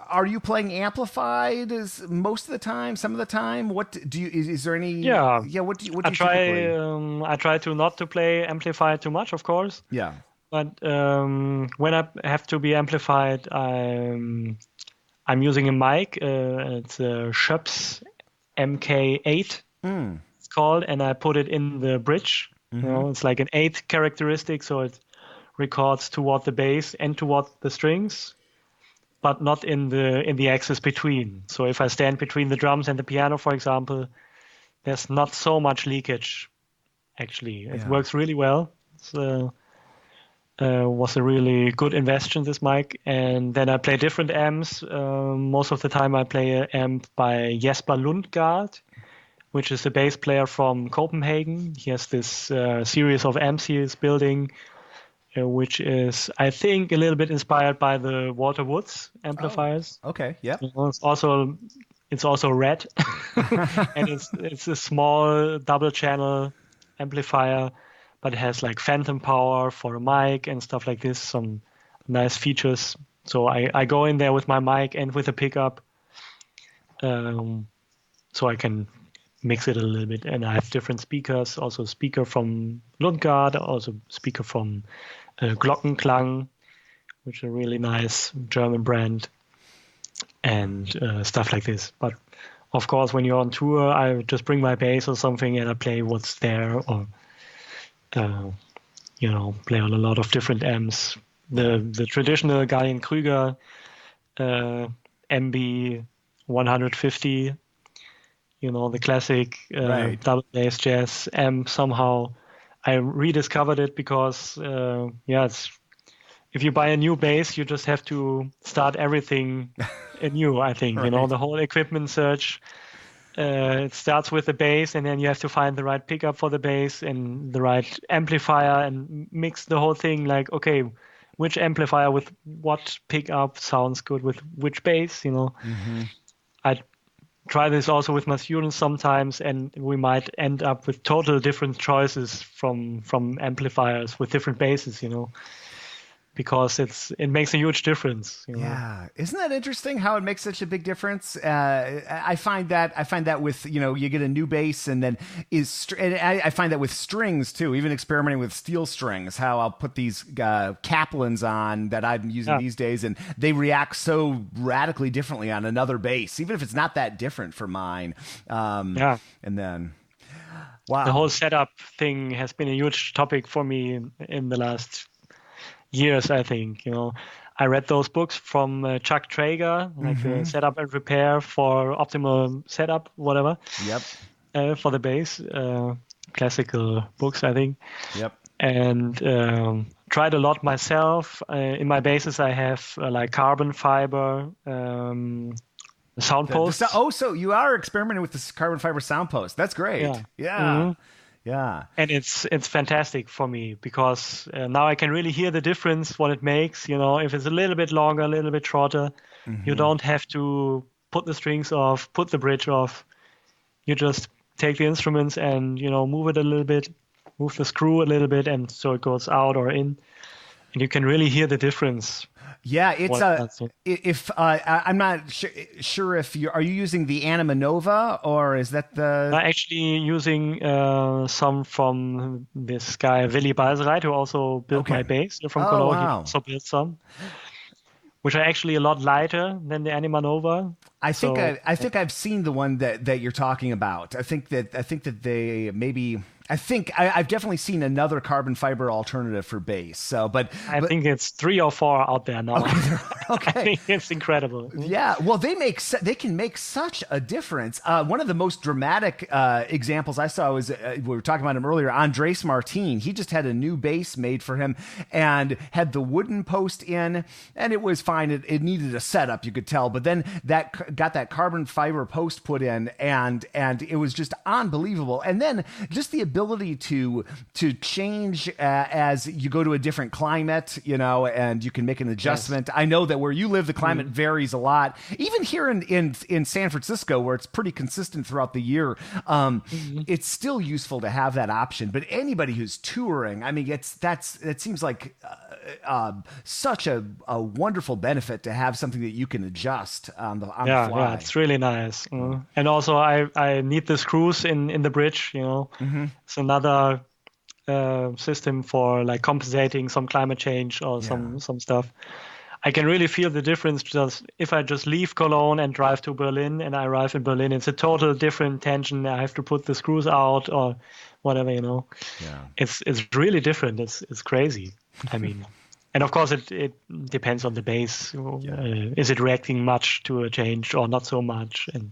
Are you playing amplified most of the time, some of the time? What do you, is there any? Yeah. What do you I typically? I try to not to play amplified too much, of course. Yeah. But when I have to be amplified, I'm using a mic. It's a Schoeps MK8. It's called, and I put it in the bridge. Mm-hmm. It's like an 8 characteristic, so it records toward the bass and toward the strings, but not in the axis between. So if I stand between the drums and the piano, for example, there's not so much leakage. Actually, it works really well. Was a really good investment, this mic. And then I play different amps. Most of the time I play an amp by Jesper Lundgaard, which is a bass player from Copenhagen. He has this series of amps he is building, which is, I think, a little bit inspired by the Walter Woods amplifiers. Oh, okay, yeah. It's also red, and it's a small double channel amplifier, but it has like phantom power for a mic and stuff like this. Some nice features. So I go in there with my mic and with a pickup, so I can mix it a little bit. And I have different speakers. Also speaker from Lundgaard, also speaker from Glockenklang, which is a really nice German brand, and stuff like this. But of course, when you're on tour, I just bring my bass or something and I play what's there, or play on a lot of different amps. The traditional Gallien-Krüger MB 150, the classic double bass jazz amp. Somehow I rediscovered it because, if you buy a new bass, you just have to start everything anew, I think. Right. The whole equipment search, it starts with the bass, and then you have to find the right pickup for the bass and the right amplifier and mix the whole thing. Like, okay, which amplifier with what pickup sounds good with which bass, Mm-hmm. I try this also with my students sometimes, and we might end up with total different choices from amplifiers with different basses, because it makes a huge difference. Yeah, isn't that interesting how it makes such a big difference? I find that with you get a new bass and then and I find that with strings too. Even experimenting with steel strings, how I'll put these Kaplans on that I'm using these days, and they react so radically differently on another bass, even if it's not that different from mine. And then. Wow. The whole setup thing has been a huge topic for me in the last years, I think. I read those books from Chuck Traeger, like the setup and repair for optimal setup, whatever. Yep. For the bass, classical books, I think. Yep. And tried a lot myself. In my basses, I have like carbon fiber sound posts. So you are experimenting with this carbon fiber sound post. That's great. Yeah. Mm-hmm. Yeah. And it's fantastic for me because now I can really hear the difference, what it makes. If it's a little bit longer, a little bit shorter, you don't have to put the strings off, put the bridge off. You just take the instruments and, move it a little bit, move the screw a little bit, and so it goes out or in. And you can really hear the difference. Yeah, it's if I'm not sure if are you using the Anima Nova or is that the? I'm actually using some from this guy Willy Balsereit, who also built my bass from Cologne. Wow. He also built some, which are actually a lot lighter than the Anima Nova. I think I've seen the one that you're talking about. I think that they maybe. I've definitely seen another carbon fiber alternative for bass. So, but I think it's 3 or 4 out there now. Okay. I think it's incredible. Yeah, well, they can make such a difference. One of the most dramatic examples I saw was we were talking about him earlier. Andres Martin. He just had a new bass made for him and had the wooden post in, and it was fine. It needed a setup, you could tell, but then that got that carbon fiber post put in, and it was just unbelievable. And then just the ability to change as you go to a different climate, and you can make an adjustment. Yes. I know that where you live, the climate varies a lot. Even here in San Francisco, where it's pretty consistent throughout the year, it's still useful to have that option. But anybody who's touring, I mean, it seems like such a wonderful benefit to have something that you can adjust on the fly. Yeah, it's really nice. And also, I need the screws in the bridge. It's another system for like compensating some climate change or some stuff. I can really feel the difference just if I just leave Cologne and drive to Berlin and I arrive in Berlin. It's a total different tension. I have to put the screws out or whatever, Yeah. It's really different. It's crazy. I mean, and of course it depends on the bass. Is it reacting much to a change or not so much? And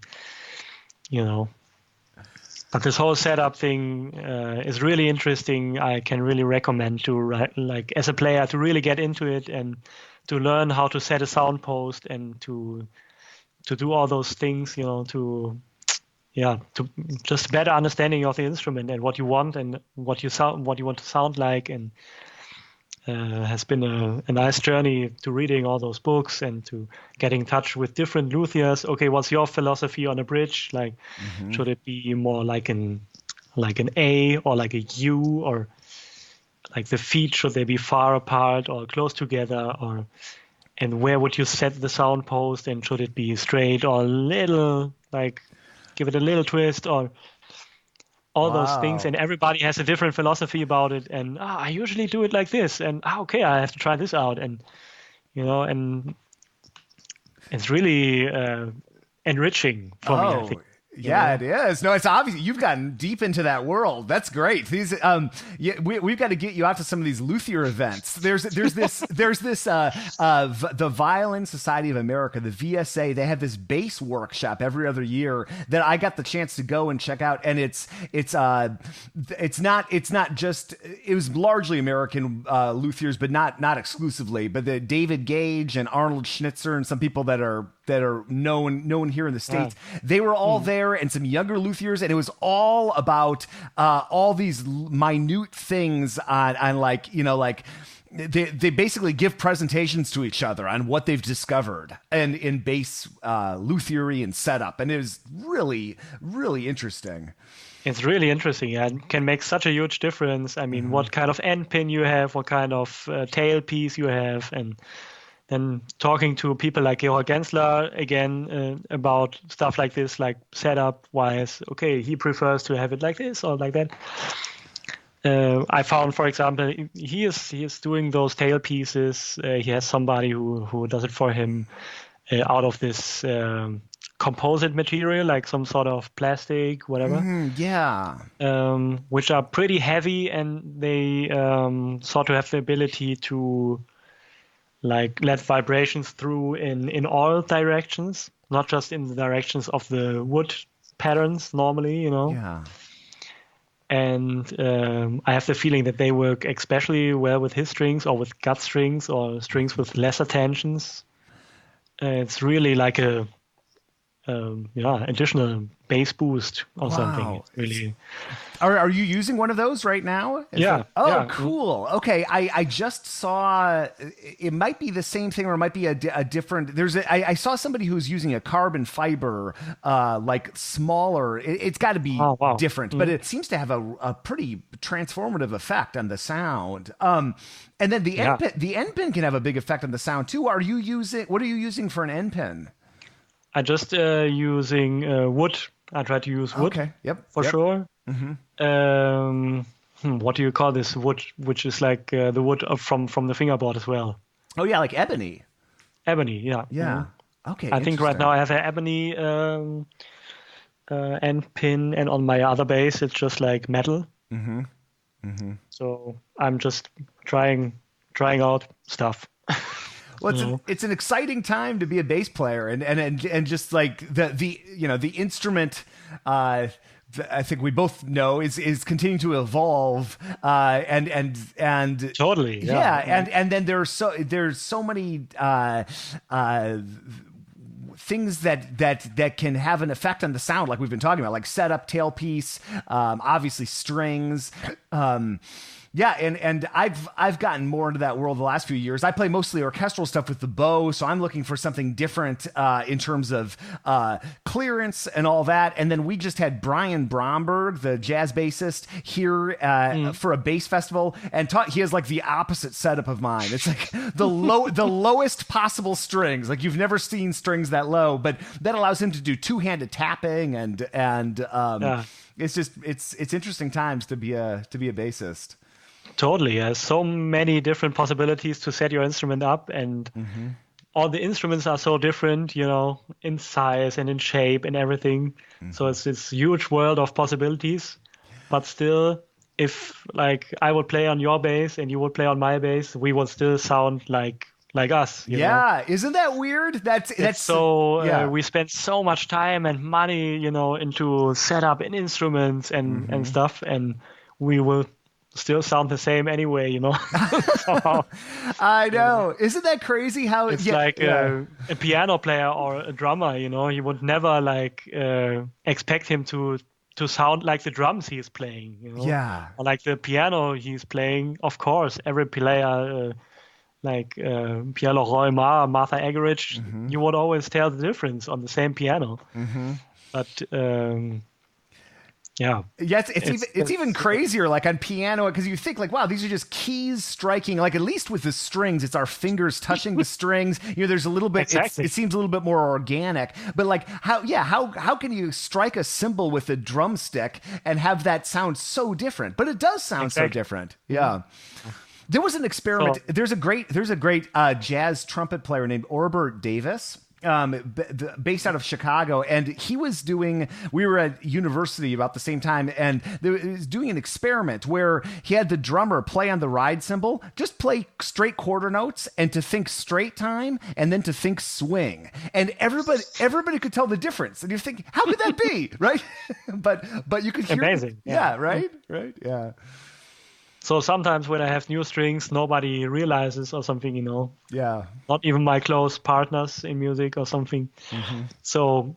but this whole setup thing is really interesting. I can really recommend like as a player to really get into it and to learn how to set a sound post and to do all those things, to just better understanding of the instrument and what you want and what you want to sound like, and has been a nice journey to reading all those books and to getting in touch with different luthiers. Okay, what's your philosophy on a bridge? Like, should it be more like an A or like a U, or like the feet, should they be far apart or close together, and where would you set the sound post, and should it be straight or a little, like, give it a little twist, or all those things, and everybody has a different philosophy about it. And I usually do it like this, and okay, I have to try this out, and and it's really enriching for me, I think. Yeah, it is. No, it's obvious you've gotten deep into that world. That's great. These, we've got to get you out to some of these luthier events. There's this the Violin Society of America, the VSA. They have this bass workshop every other year that I got the chance to go and check out. And it's not just, it was largely American luthiers, but not exclusively. But the David Gage and Arnold Schnitzer and some people that are known here in the States, they were all there, and some younger luthiers, and it was all about all these minute things on like they basically give presentations to each other on what they've discovered and in bass luthiery and setup, and it was really, really interesting. It's really interesting and can make such a huge difference. I mean, what kind of end pin you have, what kind of tailpiece you have, and then talking to people like Georg Gensler again about stuff like this, like setup-wise. Okay, he prefers to have it like this or like that. I found, for example, he is doing those tailpieces. He has somebody who does it for him out of this composite material, like some sort of plastic, whatever. Which are pretty heavy, and they sort of have the ability to like let vibrations through in all directions, not just in the directions of the wood patterns normally, Yeah. And I have the feeling that they work especially well with his strings or with gut strings or strings with lesser tensions. It's really like a additional bass boost or something. It's really. Are you using one of those right now? Yeah. Cool. Okay, I just saw. It might be the same thing, or it might be a different. I saw somebody who's using a carbon fiber, like smaller. It's got to be different, but it seems to have a pretty transformative effect on the sound. And then the end pin can have a big effect on the sound too. What are you using for an end pin? I just using wood. I try to use wood. Okay. Yep. For sure. Mm-hmm. What do you call this wood? Which is like the wood from the fingerboard as well. Oh yeah, like ebony. Ebony, yeah. Yeah. Okay. I think right now I have an ebony end pin, and on my other bass it's just like metal. Mm-hmm. Mm-hmm. So I'm just trying out stuff. Well, it's an exciting time to be a bass player, and just like the instrument. I think we both know is continuing to evolve, and totally, and then there's so many things that can have an effect on the sound, like we've been talking about, like setup, tailpiece, obviously strings. Yeah, and I've gotten more into that world the last few years. I play mostly orchestral stuff with the bow, so I'm looking for something different in terms of clearance and all that. And then we just had Brian Bromberg, the jazz bassist, here for a bass festival, and he has like the opposite setup of mine. It's like the lowest possible strings. Like you've never seen strings that low, but that allows him to do two-handed tapping and it's just it's interesting times to be a bassist. Totally, yeah. So many different possibilities to set your instrument up, and all the instruments are so different, in size and in shape and everything. So it's this huge world of possibilities. But still, if like I would play on your bass and you would play on my bass, we would still sound like us. You know? Isn't that weird? That's so. We spend so much time and money, into setup and instruments and stuff, and we will still sound the same anyway, somehow. I know. Isn't that crazy how it's like a piano player or a drummer, you would never expect him to sound like the drums he's playing, or like the piano he's playing. Of course, every player Pierre Leroy, Martha Egeridge, you would always tell the difference on the same piano. But it's even crazier, like on piano, because you think like, wow, these are just keys striking. Like at least with the strings, it's our fingers touching the strings. There's a little bit. Exactly. It seems a little bit more organic. But like how can you strike a cymbal with a drumstick and have that sound so different? But it does sound so different. Yeah. There was an experiment. There's a great jazz trumpet player named Orbert Davis, based out of Chicago, and he was we were at university about the same time, and he was doing an experiment where he had the drummer play on the ride cymbal, just play straight quarter notes, and to think straight time, and then to think swing, and everybody could tell the difference, and you think, how could that be? Right? but you could hear amazing. Right, yeah. So sometimes when I have new strings, nobody realizes or something, Yeah. Not even my close partners in music or something. So,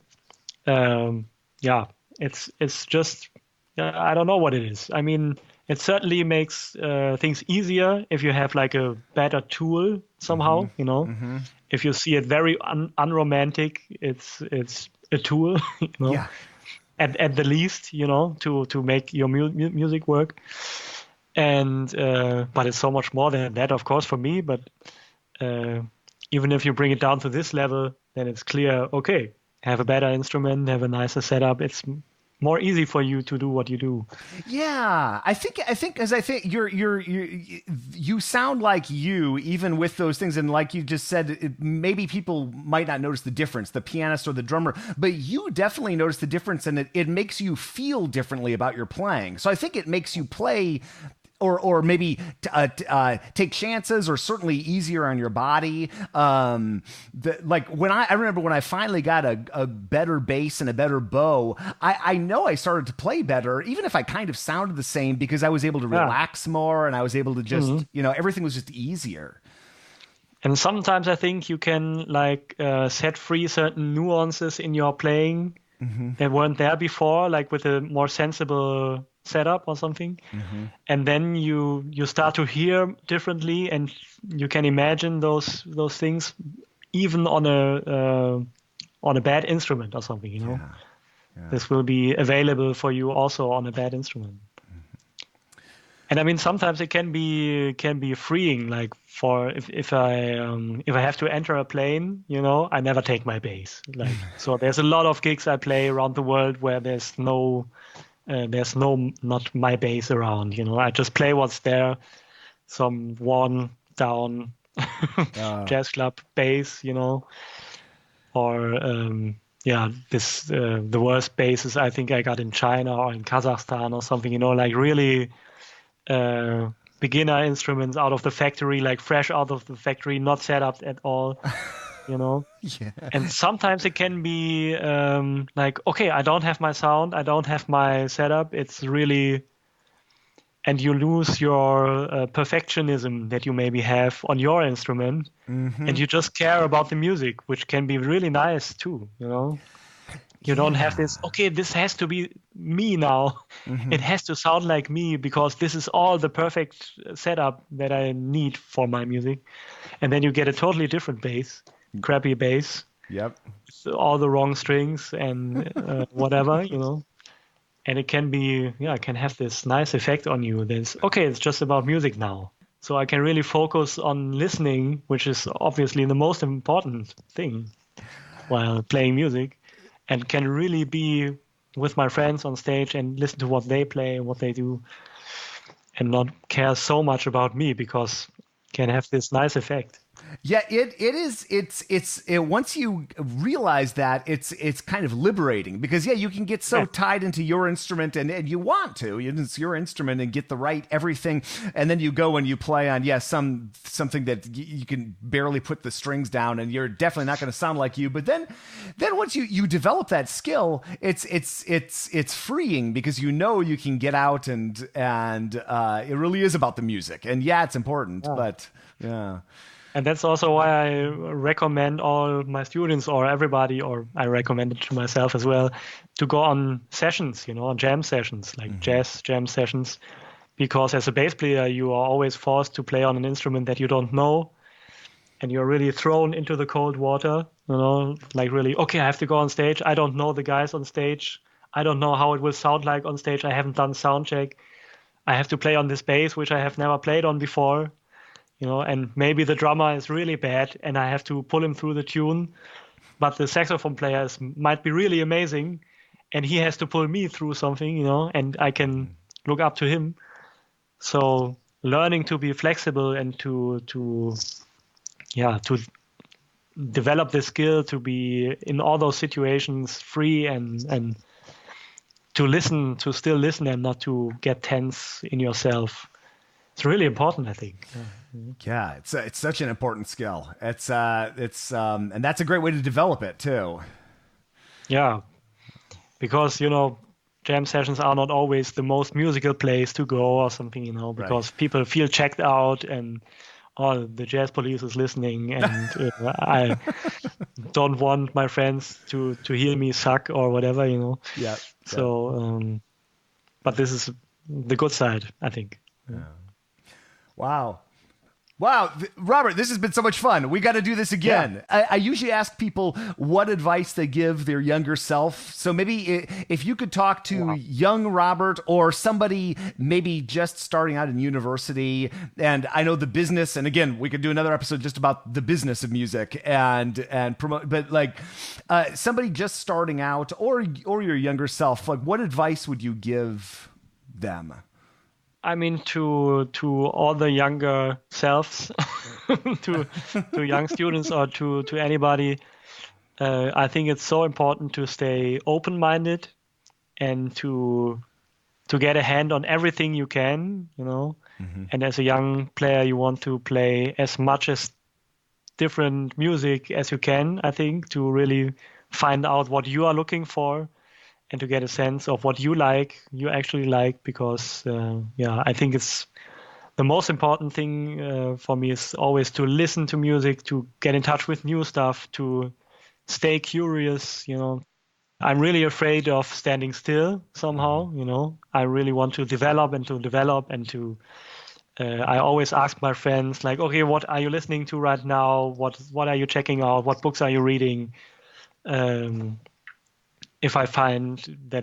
it's just, I don't know what it is. I mean, It certainly makes things easier if you have like a better tool somehow. You know, if you see it very unromantic, it's a tool. You know, Yeah. At the least, you know, to make your music work. And but it's so much more than that, of course, for me. But even if you bring it down to this level, then it's clear. Okay, have a better instrument, have a nicer setup. It's more easy for you to do what you do. Yeah, I think you sound like you, even with those things, and like you just said, maybe people might not notice the difference, the pianist or the drummer, but you definitely notice the difference, and it makes you feel differently about your playing. So I think it makes you play. Or maybe take chances, or certainly easier on your body. Like when I remember when I finally got a better bass and a better bow, I know I started to play better, even if I kind of sounded the same, because I was able to relax more, and I was able to just, you know, everything was just easier. And sometimes I think you can like set free certain nuances in your playing that weren't there before, like with a more sensible setup or something, and then you start to hear differently, and you can imagine those things even on a bad instrument or something. You know, this will be available for you also on a bad instrument. And I mean, sometimes it can be freeing. Like for if I have to enter a plane, you know, I never take my bass. Like so, there's a lot of gigs I play around the world where there's not my bass around. You know, I just play what's there, some worn down jazz club bass, you know, or the worst basses I think I got in China or in Kazakhstan or something. You know, like really. Beginner instruments out of the factory, like fresh out of the factory, not set up at all, you know. And sometimes it can be like, okay, I don't have my sound, I don't have my setup. It's really, and you lose your perfectionism that you maybe have on your instrument, and you just care about the music, which can be really nice too, you know. You don't have this, okay, this has to be me now. It has to sound like me because this is all the perfect setup that I need for my music. And then you get a totally different bass, crappy bass. Yep. All the wrong strings and whatever, you know. And it can be, it can have this nice effect on you. There's, okay, it's just about music now. So I can really focus on listening, which is obviously the most important thing while playing music. And can really be with my friends on stage and listen to what they play and what they do, and not care so much about me, because it can have this nice effect. Yeah, it is. It's once you realize that, it's kind of liberating, because you can get so tied into your instrument, and you want to. It's your instrument and get the right everything, and then you go and you play on something that you can barely put the strings down, and you're definitely not going to sound like you. But then once you develop that skill, it's freeing, because you know you can get out and it really is about the music, and it's important, but yeah. And that's also why I recommend all my students, or everybody, or I recommend it to myself as well, to go on sessions, you know, on jam sessions, like jazz jam sessions, because as a bass player, you are always forced to play on an instrument that you don't know, and you're really thrown into the cold water, you know, like really, okay, I have to go on stage. I don't know the guys on stage. I don't know how it will sound like on stage. I haven't done sound check. I have to play on this bass, which I have never played on before. You know, and maybe the drummer is really bad and I have to pull him through the tune, but the saxophone player might be really amazing and he has to pull me through something, you know, and I can look up to him. So learning to be flexible and to develop the skill to be in all those situations free and to still listen and not to get tense in yourself. It's really important, I think. Yeah, it's such an important skill. It's and that's a great way to develop it too. Yeah, because you know, jam sessions are not always the most musical place to go or something, you know, because people feel checked out and the jazz police is listening, and I don't want my friends to hear me suck or whatever, you know. Yeah. So, but this is the good side, I think. Wow. Robert, this has been so much fun. We got to do this again. Yeah. I usually ask people what advice they give their younger self. So maybe if you could talk to young Robert or somebody maybe just starting out in university, and I know the business, and again, we could do another episode just about the business of music and promote, but like somebody just starting out or your younger self, like what advice would you give them? I mean, to all the younger selves, to young students or to anybody, I think it's so important to stay open-minded and to get a hand on everything you can, you know. Mm-hmm. And as a young player, you want to play as much as different music as you can, I think, to really find out what you are looking for. And to get a sense of what you actually like, because I think it's the most important thing for me is always to listen to music, to get in touch with new stuff, to stay curious. You know, I'm really afraid of standing still somehow. You know, I really want to develop and to. I always ask my friends like, okay, what are you listening to right now? What are you checking out? What books are you reading? If I find that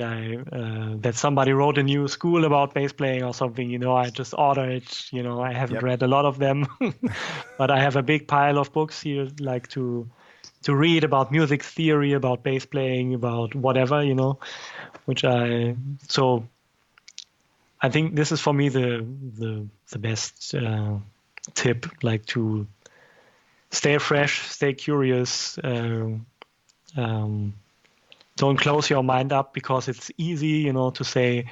that somebody wrote a new school about bass playing or something, you know, I just order it. You know, I haven't read a lot of them, but I have a big pile of books here, like to read about music theory, about bass playing, about whatever, you know, so I think this is for me the best tip, like to stay fresh, stay curious. Don't close your mind up, because it's easy, you know, to say,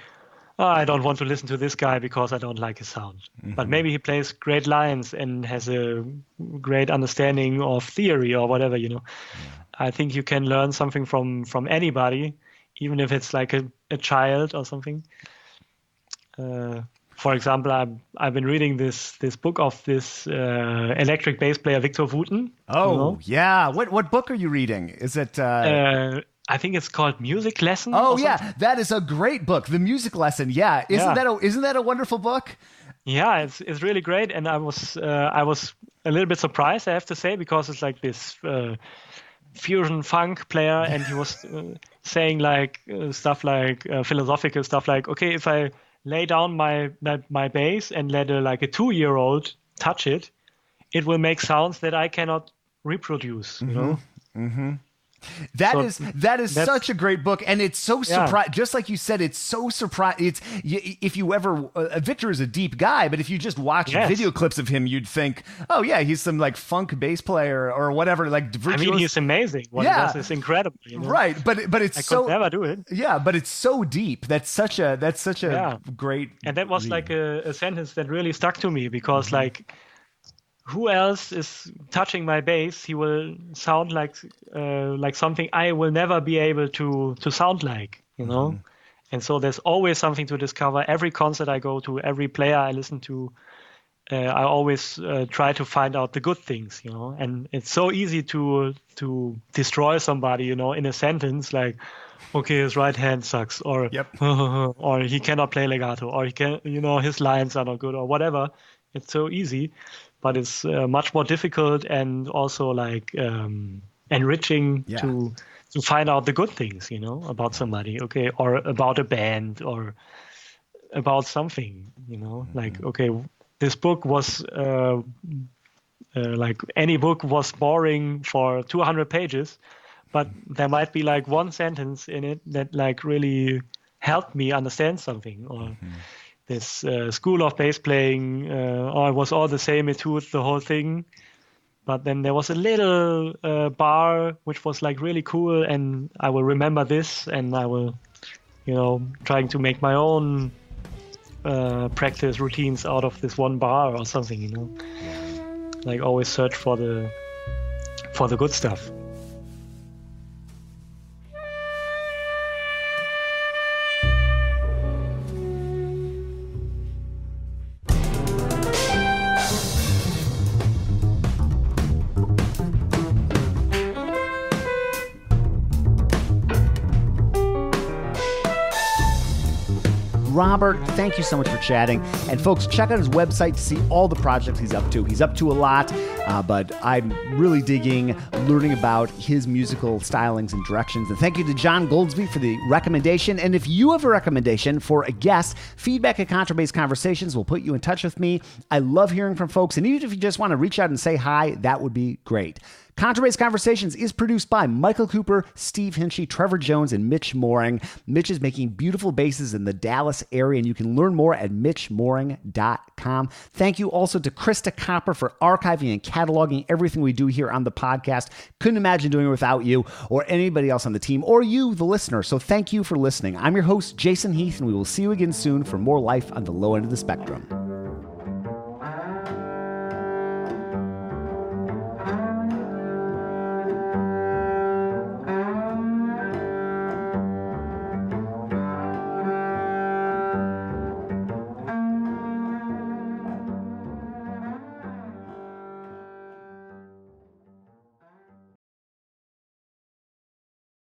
oh, I don't want to listen to this guy because I don't like his sound. Mm-hmm. But maybe he plays great lines and has a great understanding of theory or whatever, you know. Yeah. I think you can learn something from anybody, even if it's like a child or something. For example, I've been reading this book of this electric bass player, Victor Wooten. Oh, you know? Yeah. What book are you reading? Is it... I think it's called Music Lesson. Oh yeah, that is a great book. The Music Lesson. Yeah, isn't that a wonderful book? Yeah, it's really great, and I was a little bit surprised, I have to say, because it's like this fusion funk player, and he was saying like stuff like philosophical stuff like, okay, if I lay down my bass and let a 2-year-old touch it, it will make sounds that I cannot reproduce. You know. Mm-hmm. That is such a great book, and it's so surprising. Just like you said, it's so surprising. It's if you ever Victor is a deep guy, but if you just watch video clips of him, you'd think, oh yeah, he's some like funk bass player or whatever. Like virtuous. I mean, he's amazing. What he does is incredible. You know? Right, but it's I could never do it. Yeah, but it's so deep. That's such a great. And that was like a sentence that really stuck to me, because like, who else is touching my bass? He will sound like something I will never be able to sound like, you know. Mm-hmm. And so there's always something to discover. Every concert I go to, every player I listen to, I always try to find out the good things, you know. And it's so easy to destroy somebody, you know, in a sentence like, okay, his right hand sucks, or or he cannot play legato, or he can, you know, his lines are not good, or whatever. It's so easy. But it's much more difficult and also like enriching to find out the good things, you know, about somebody, okay, or about a band or about something, you know, like, okay, this book was like any book was boring for 200 pages, but there might be like one sentence in it that like really helped me understand something, or this school of bass playing, or it was all the same etude, the whole thing. But then there was a little bar which was like really cool, and I will remember this, and I will, you know, trying to make my own practice routines out of this one bar or something, you know. Like always search for the good stuff. Robert, thank you so much for chatting. And folks, check out his website to see all the projects he's up to. He's up to a lot, but I'm really digging learning about his musical stylings and directions. And thank you to John Goldsby for the recommendation. And if you have a recommendation for a guest, feedback at Contrabass Conversations will put you in touch with me. I love hearing from folks. And even if you just want to reach out and say hi, that would be great. Contrabass Conversations is produced by Michael Cooper, Steve Hinchy, Trevor Jones, and Mitch Mooring. Mitch is making beautiful basses in the Dallas area, and you can learn more at mitchmooring.com. Thank you also to Krista Copper for archiving and cataloging everything we do here on the podcast. Couldn't imagine doing it without you or anybody else on the team or you, the listener. So thank you for listening. I'm your host, Jason Heath, and we will see you again soon for more life on the low end of the spectrum.